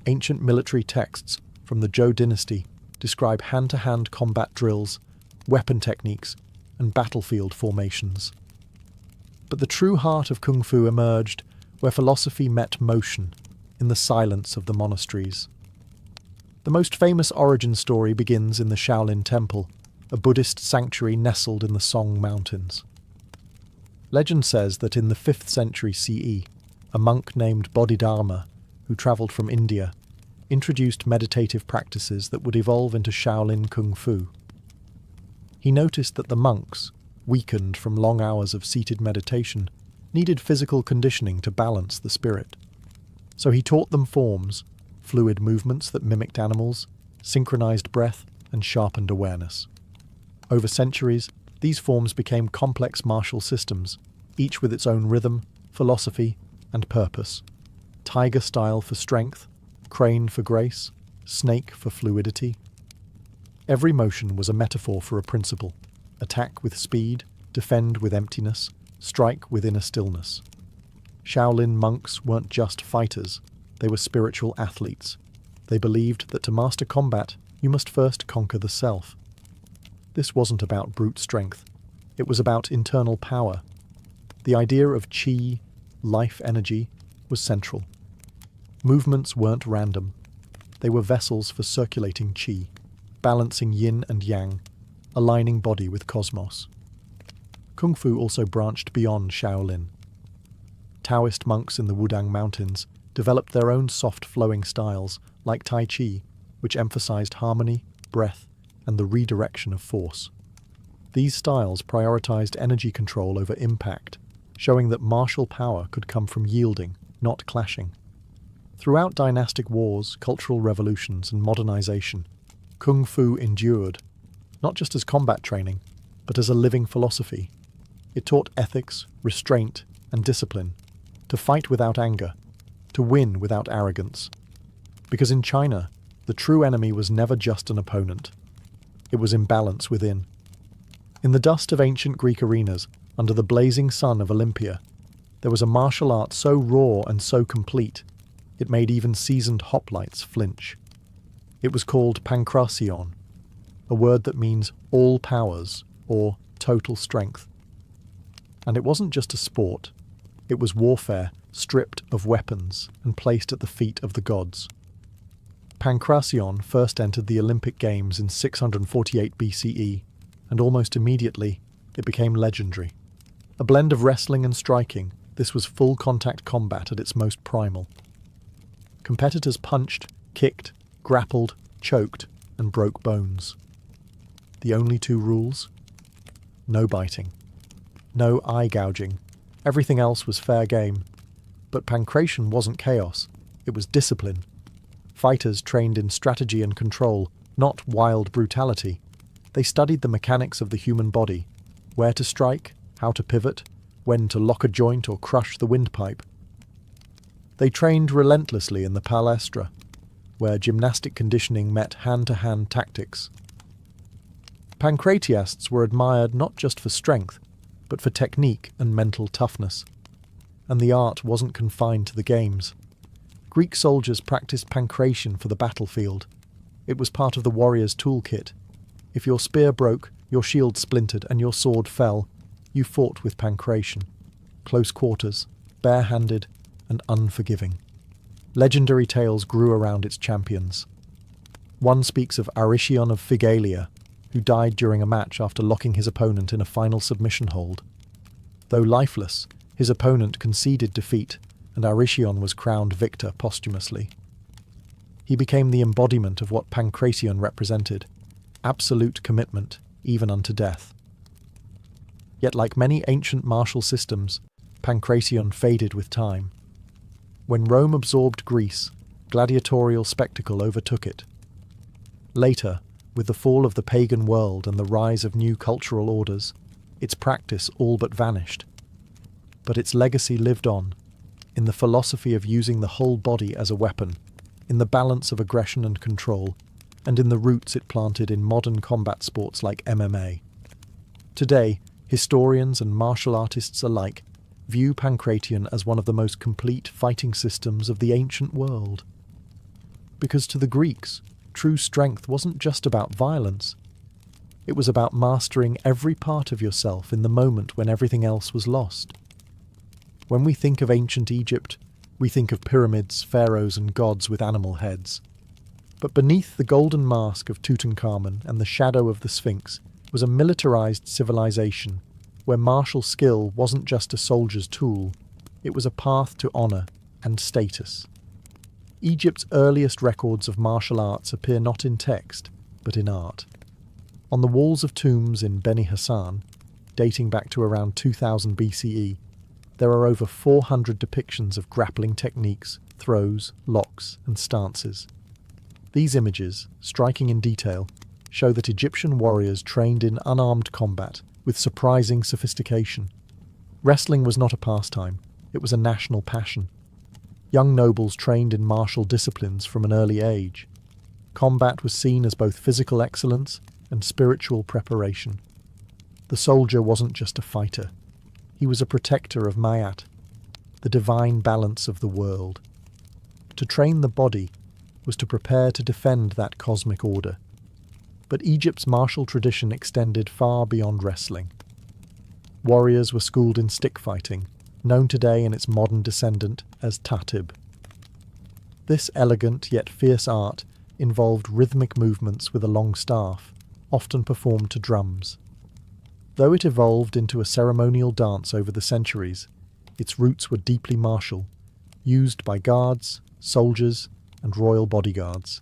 Ancient military texts from the Zhou dynasty describe hand-to-hand combat drills, weapon techniques, and battlefield formations. But the true heart of Kung Fu emerged where philosophy met motion, in the silence of the monasteries. The most famous origin story begins in the Shaolin Temple, a Buddhist sanctuary nestled in the Song Mountains. Legend says that in the 5th century CE, a monk named Bodhidharma, who travelled from India, introduced meditative practices that would evolve into Shaolin Kung Fu. He noticed that the monks, weakened from long hours of seated meditation, needed physical conditioning to balance the spirit. So he taught them forms, fluid movements that mimicked animals, synchronized breath, and sharpened awareness. Over centuries, these forms became complex martial systems, each with its own rhythm, philosophy, and purpose. Tiger style for strength, crane for grace, snake for fluidity. Every motion was a metaphor for a principle: attack with speed, defend with emptiness, strike with inner stillness. Shaolin monks weren't just fighters, they were spiritual athletes. They believed that to master combat, you must first conquer the self. This wasn't about brute strength, it was about internal power. The idea of qi, life energy, was central. Movements weren't random. They were vessels for circulating qi, balancing yin and yang, aligning body with cosmos. Kung Fu also branched beyond Shaolin. Taoist monks in the Wudang Mountains developed their own soft flowing styles, like Tai Chi, which emphasized harmony, breath, and the redirection of force. These styles prioritized energy control over impact, showing that martial power could come from yielding, not clashing. Throughout dynastic wars, cultural revolutions, and modernization, Kung Fu endured, not just as combat training, but as a living philosophy. It taught ethics, restraint, and discipline, to fight without anger, to win without arrogance. Because in China, the true enemy was never just an opponent. It was imbalance within. In the dust of ancient Greek arenas, under the blazing sun of Olympia, there was a martial art so raw and so complete, it made even seasoned hoplites flinch. It was called pankration, a word that means all powers, or total strength. And it wasn't just a sport, it was warfare stripped of weapons and placed at the feet of the gods. Pankration first entered the Olympic Games in 648 BCE, and almost immediately it became legendary. A blend of wrestling and striking, this was full-contact combat at its most primal. Competitors punched, kicked, grappled, choked, and broke bones. The only two rules? No biting. No eye gouging. Everything else was fair game. But pancration wasn't chaos. It was discipline. Fighters trained in strategy and control, not wild brutality. They studied the mechanics of the human body, where to strike, how to pivot, when to lock a joint or crush the windpipe. They trained relentlessly in the palestra, where gymnastic conditioning met hand-to-hand tactics. Pancratiasts were admired not just for strength, but for technique and mental toughness. And the art wasn't confined to the games. Greek soldiers practiced pancration for the battlefield. It was part of the warrior's toolkit. If your spear broke, your shield splintered, and your sword fell, you fought with pancration. Close quarters, bare-handed, and unforgiving. Legendary tales grew around its champions. One speaks of Aristion of Phigalia, who died during a match after locking his opponent in a final submission hold. Though lifeless, his opponent conceded defeat, and Aristion was crowned victor posthumously. He became the embodiment of what pancration represented, absolute commitment, even unto death. Yet like many ancient martial systems, pancration faded with time. When Rome absorbed Greece, gladiatorial spectacle overtook it. Later, with the fall of the pagan world and the rise of new cultural orders, its practice all but vanished. But its legacy lived on, in the philosophy of using the whole body as a weapon, in the balance of aggression and control, and in the roots it planted in modern combat sports like MMA. Today, historians and martial artists alike view pancration as one of the most complete fighting systems of the ancient world. Because to the Greeks, true strength wasn't just about violence. It was about mastering every part of yourself in the moment when everything else was lost. When we think of ancient Egypt, we think of pyramids, pharaohs, and gods with animal heads. But beneath the golden mask of Tutankhamun and the shadow of the Sphinx was a militarized civilization where martial skill wasn't just a soldier's tool, it was a path to honor and status. Egypt's earliest records of martial arts appear not in text, but in art. On the walls of tombs in Beni Hassan, dating back to around 2000 BCE, there are over 400 depictions of grappling techniques, throws, locks, and stances. These images, striking in detail, show that Egyptian warriors trained in unarmed combat with surprising sophistication. Wrestling was not a pastime, it was a national passion. Young nobles trained in martial disciplines from an early age. Combat was seen as both physical excellence and spiritual preparation. The soldier wasn't just a fighter. He was a protector of Mayat, the divine balance of the world. To train the body was to prepare to defend that cosmic order. But Egypt's martial tradition extended far beyond wrestling. Warriors were schooled in stick fighting, known today in its modern descendant as tatib. This elegant yet fierce art involved rhythmic movements with a long staff, often performed to drums. Though it evolved into a ceremonial dance over the centuries, its roots were deeply martial, used by guards, soldiers, and royal bodyguards.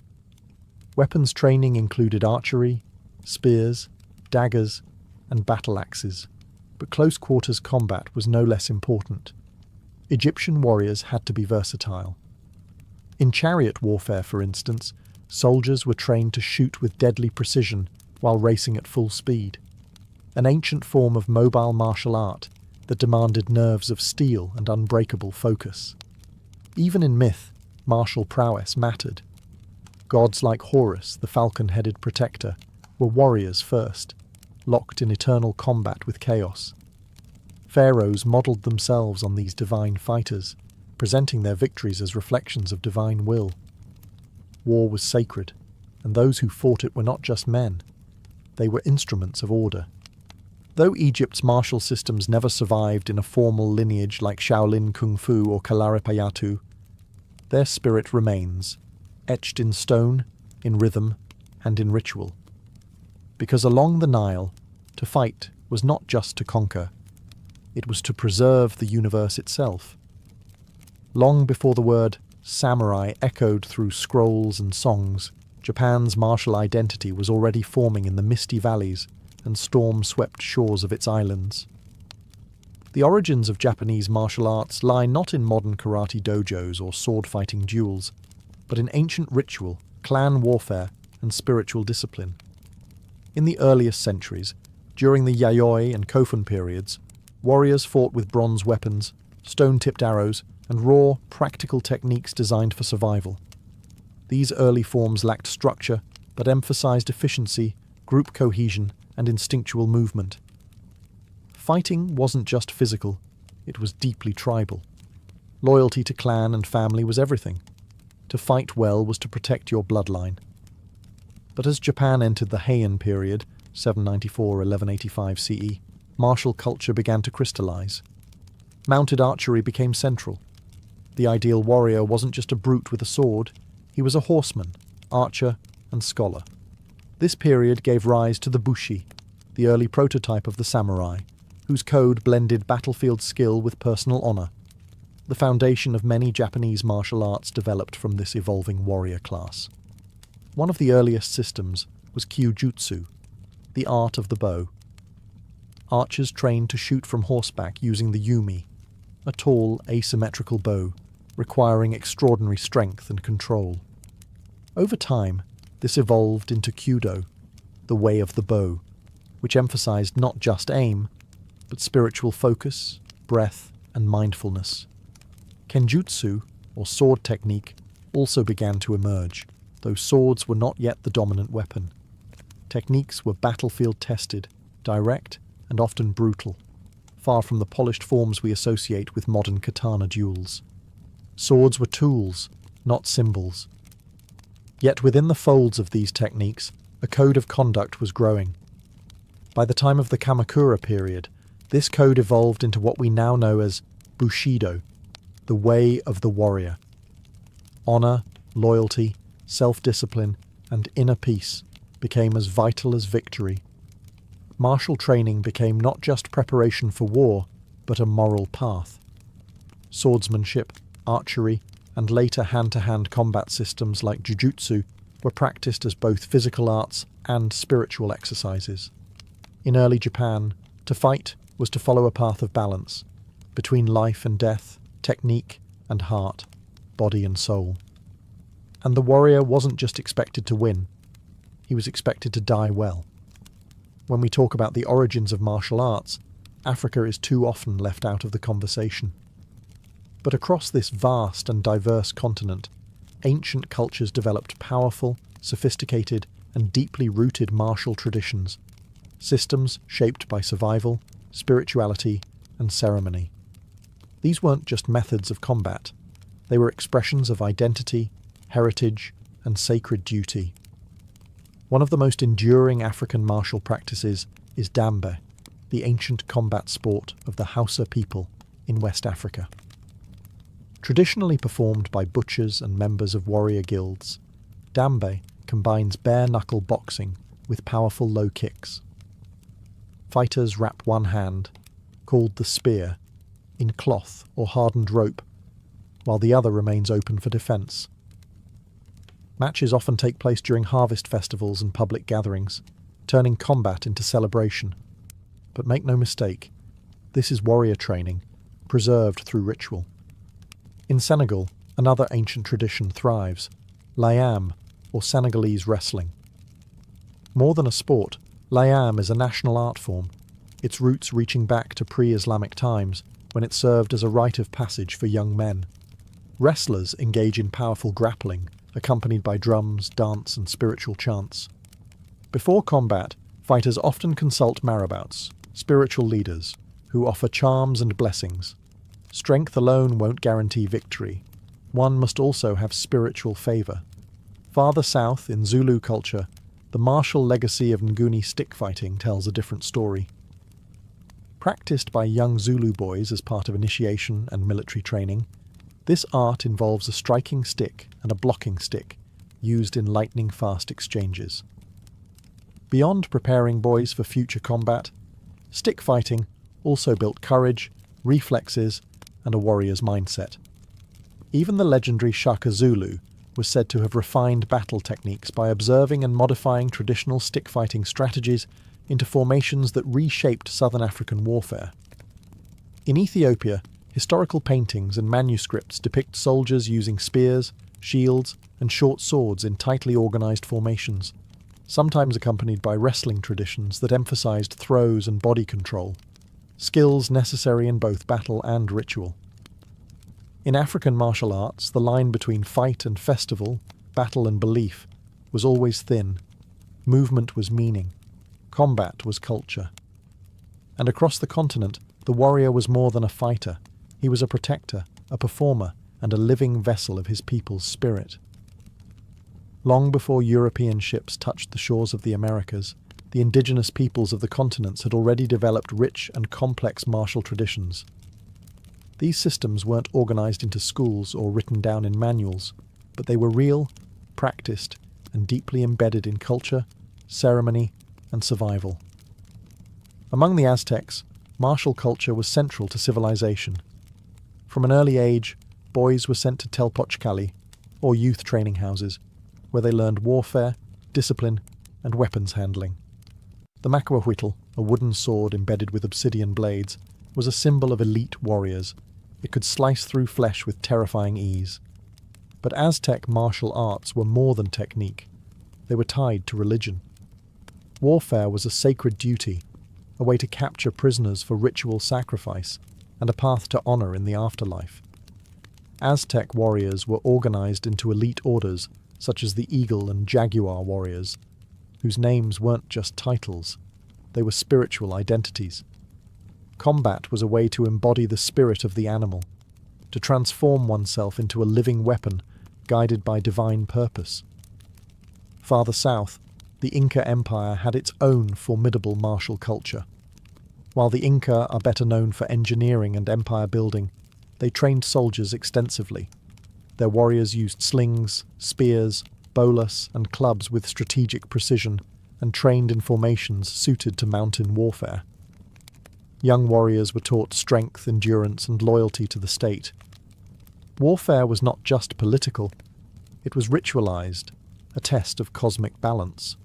Weapons training included archery, spears, daggers, and battle axes, but close-quarters combat was no less important. Egyptian warriors had to be versatile. In chariot warfare, for instance, soldiers were trained to shoot with deadly precision while racing at full speed, an ancient form of mobile martial art that demanded nerves of steel and unbreakable focus. Even in myth, martial prowess mattered. Gods like Horus, the falcon-headed protector, were warriors first, locked in eternal combat with chaos. Pharaohs modelled themselves on these divine fighters, presenting their victories as reflections of divine will. War was sacred, and those who fought it were not just men. They were instruments of order. Though Egypt's martial systems never survived in a formal lineage like Shaolin Kung Fu or Kalaripayattu, their spirit remains, etched in stone, in rhythm, and in ritual. Because along the Nile, to fight was not just to conquer, it was to preserve the universe itself. Long before the word samurai echoed through scrolls and songs, Japan's martial identity was already forming in the misty valleys and storm-swept shores of its islands. The origins of Japanese martial arts lie not in modern karate dojos or sword-fighting duels, but in ancient ritual, clan warfare, and spiritual discipline. In the earliest centuries, during the Yayoi and Kofun periods, warriors fought with bronze weapons, stone-tipped arrows, and raw, practical techniques designed for survival. These early forms lacked structure, but emphasized efficiency, group cohesion, and instinctual movement. Fighting wasn't just physical, it was deeply tribal. Loyalty to clan and family was everything. To fight well was to protect your bloodline. But as Japan entered the Heian period, 794–1185 CE, martial culture began to crystallize. Mounted archery became central. The ideal warrior wasn't just a brute with a sword, he was a horseman, archer, and scholar. This period gave rise to the bushi, the early prototype of the samurai, whose code blended battlefield skill with personal honor. The foundation of many Japanese martial arts developed from this evolving warrior class. One of the earliest systems was kyujutsu, the art of the bow. Archers trained to shoot from horseback using the yumi, a tall, asymmetrical bow, requiring extraordinary strength and control. Over time, this evolved into kyudo, the way of the bow, which emphasized not just aim, but spiritual focus, breath, and mindfulness. Kenjutsu, or sword technique, also began to emerge, though swords were not yet the dominant weapon. Techniques were battlefield-tested, direct, and often brutal, far from the polished forms we associate with modern katana duels. Swords were tools, not symbols. Yet within the folds of these techniques, a code of conduct was growing. By the time of the Kamakura period, this code evolved into what we now know as Bushido, the way of the warrior. Honor, loyalty, self-discipline, and inner peace became as vital as victory. Martial training became not just preparation for war, but a moral path. Swordsmanship, archery, and later hand-to-hand combat systems like jujutsu were practiced as both physical arts and spiritual exercises. In early Japan, to fight was to follow a path of balance between life and death, technique and heart, body and soul. And the warrior wasn't just expected to win, he was expected to die well. When we talk about the origins of martial arts, Africa is too often left out of the conversation. But across this vast and diverse continent, ancient cultures developed powerful, sophisticated, and deeply rooted martial traditions, systems shaped by survival, spirituality, and ceremony. These weren't just methods of combat, they were expressions of identity, heritage, and sacred duty. One of the most enduring African martial practices is dambe, the ancient combat sport of the Hausa people in West Africa. Traditionally performed by butchers and members of warrior guilds, dambe combines bare-knuckle boxing with powerful low kicks. Fighters wrap one hand, called the spear, in cloth or hardened rope, while the other remains open for defence. Matches often take place during harvest festivals and public gatherings, turning combat into celebration. But make no mistake, this is warrior training, preserved through ritual. In Senegal, another ancient tradition thrives, layam, or Senegalese wrestling. More than a sport, layam is a national art form, its roots reaching back to pre-Islamic times when it served as a rite of passage for young men. Wrestlers engage in powerful grappling, accompanied by drums, dance, and spiritual chants. Before combat, fighters often consult marabouts, spiritual leaders, who offer charms and blessings. Strength alone won't guarantee victory. One must also have spiritual favour. Farther south, in Zulu culture, the martial legacy of Nguni stick fighting tells a different story. Practiced by young Zulu boys as part of initiation and military training, this art involves a striking stick and a blocking stick, used in lightning-fast exchanges. Beyond preparing boys for future combat, stick fighting also built courage, reflexes, and a warrior's mindset. Even the legendary Shaka Zulu, was said to have refined battle techniques by observing and modifying traditional stick-fighting strategies into formations that reshaped southern African warfare. In Ethiopia, historical paintings and manuscripts depict soldiers using spears, shields, and short swords in tightly organized formations, sometimes accompanied by wrestling traditions that emphasized throws and body control, skills necessary in both battle and ritual. In African martial arts, the line between fight and festival, battle and belief, was always thin. Movement was meaning. Combat was culture. And across the continent, the warrior was more than a fighter. He was a protector, a performer, and a living vessel of his people's spirit. Long before European ships touched the shores of the Americas, the indigenous peoples of the continents had already developed rich and complex martial traditions. These systems weren't organized into schools or written down in manuals, but they were real, practiced, and deeply embedded in culture, ceremony, and survival. Among the Aztecs, martial culture was central to civilization. From an early age, boys were sent to Telpochcali, or youth training houses, where they learned warfare, discipline, and weapons handling. The macahuitl, a wooden sword embedded with obsidian blades, was a symbol of elite warriors. It could slice through flesh with terrifying ease. But Aztec martial arts were more than technique. They were tied to religion. Warfare was a sacred duty, a way to capture prisoners for ritual sacrifice, and a path to honor in the afterlife. Aztec warriors were organized into elite orders, such as the Eagle and Jaguar warriors, whose names weren't just titles, they were spiritual identities. Combat was a way to embody the spirit of the animal, to transform oneself into a living weapon guided by divine purpose. Farther south, the Inca Empire had its own formidable martial culture. While the Inca are better known for engineering and empire building, they trained soldiers extensively. Their warriors used slings, spears, bolas, and clubs with strategic precision, and trained in formations suited to mountain warfare. Young warriors were taught strength, endurance, and loyalty to the state. Warfare was not just political, it was ritualized, a test of cosmic balance.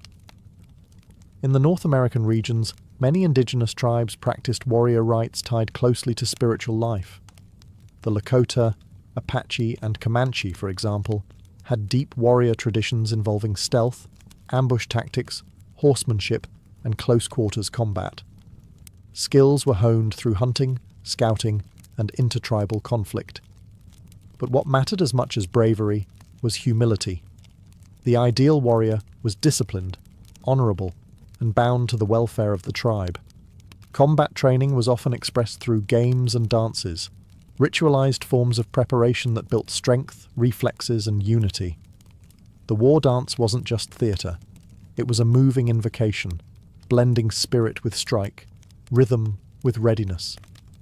In the North American regions, many indigenous tribes practiced warrior rites tied closely to spiritual life. The Lakota, Apache, and Comanche, for example, had deep warrior traditions involving stealth, ambush tactics, horsemanship, and close-quarters combat. Skills were honed through hunting, scouting, and intertribal conflict. But what mattered as much as bravery was humility. The ideal warrior was disciplined, honorable, and bound to the welfare of the tribe. Combat training was often expressed through games and dances, ritualized forms of preparation that built strength, reflexes, and unity. The war dance wasn't just theatre. It was a moving invocation, blending spirit with strike, rhythm with readiness.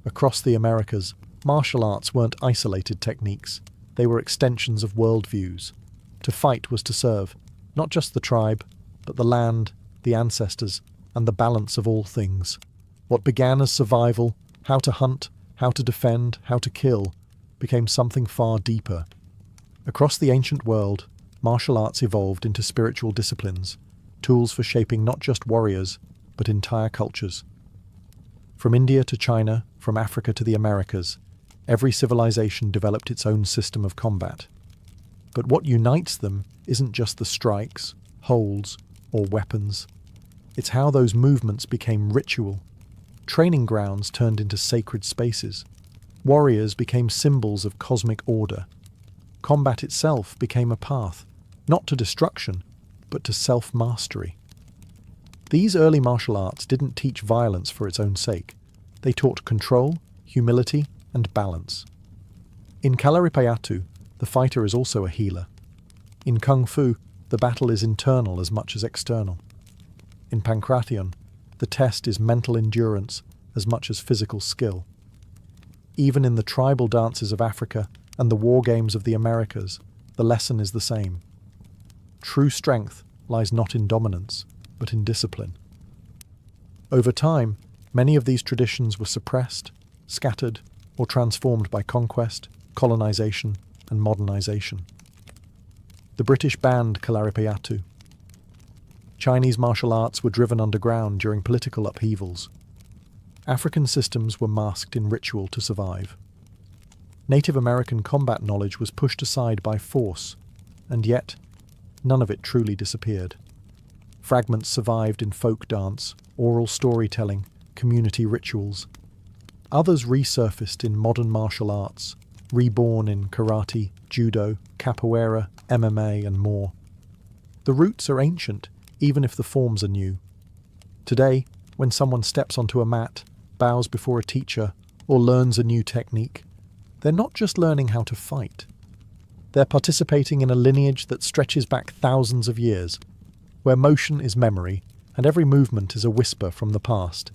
Across the Americas, martial arts weren't isolated techniques. They were extensions of worldviews. To fight was to serve, not just the tribe, but the land, the ancestors, and the balance of all things. What began as survival, how to hunt, how to defend, how to kill, became something far deeper. Across the ancient world, martial arts evolved into spiritual disciplines, tools for shaping not just warriors, but entire cultures. From India to China, from Africa to the Americas, every civilization developed its own system of combat. But what unites them isn't just the strikes, holds, or weapons. It's how those movements became ritual. Training grounds turned into sacred spaces. Warriors became symbols of cosmic order. Combat itself became a path, not to destruction, but to self-mastery. These early martial arts didn't teach violence for its own sake. They taught control, humility, and balance. In Kalaripayattu, the fighter is also a healer. In Kung Fu, the battle is internal as much as external. In Pankration, the test is mental endurance as much as physical skill. Even in the tribal dances of Africa and the war games of the Americas, the lesson is the same. True strength lies not in dominance, but in discipline. Over time, many of these traditions were suppressed, scattered, or transformed by conquest, colonization, and modernization. The British banned Kalaripayattu. Chinese martial arts were driven underground during political upheavals. African systems were masked in ritual to survive. Native American combat knowledge was pushed aside by force, and yet none of it truly disappeared. Fragments survived in folk dance, oral storytelling, community rituals. Others resurfaced in modern martial arts, reborn in karate, judo, capoeira, MMA, and more. The roots are ancient, even if the forms are new. Today, when someone steps onto a mat, bows before a teacher, or learns a new technique, they're not just learning how to fight. They're participating in a lineage that stretches back thousands of years, where motion is memory and every movement is a whisper from the past.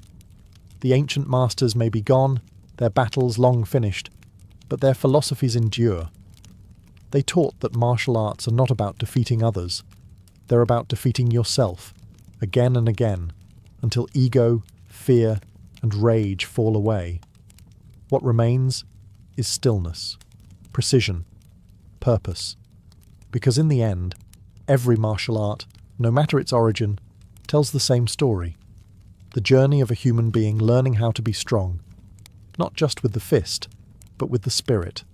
The ancient masters may be gone, their battles long finished, but their philosophies endure. They taught that martial arts are not about defeating others. They're about defeating yourself, again and again, until ego, fear, and rage fall away. What remains is stillness, precision, purpose. Because in the end, every martial art, no matter its origin, tells the same story. The journey of a human being learning how to be strong, not just with the fist, but with the spirit.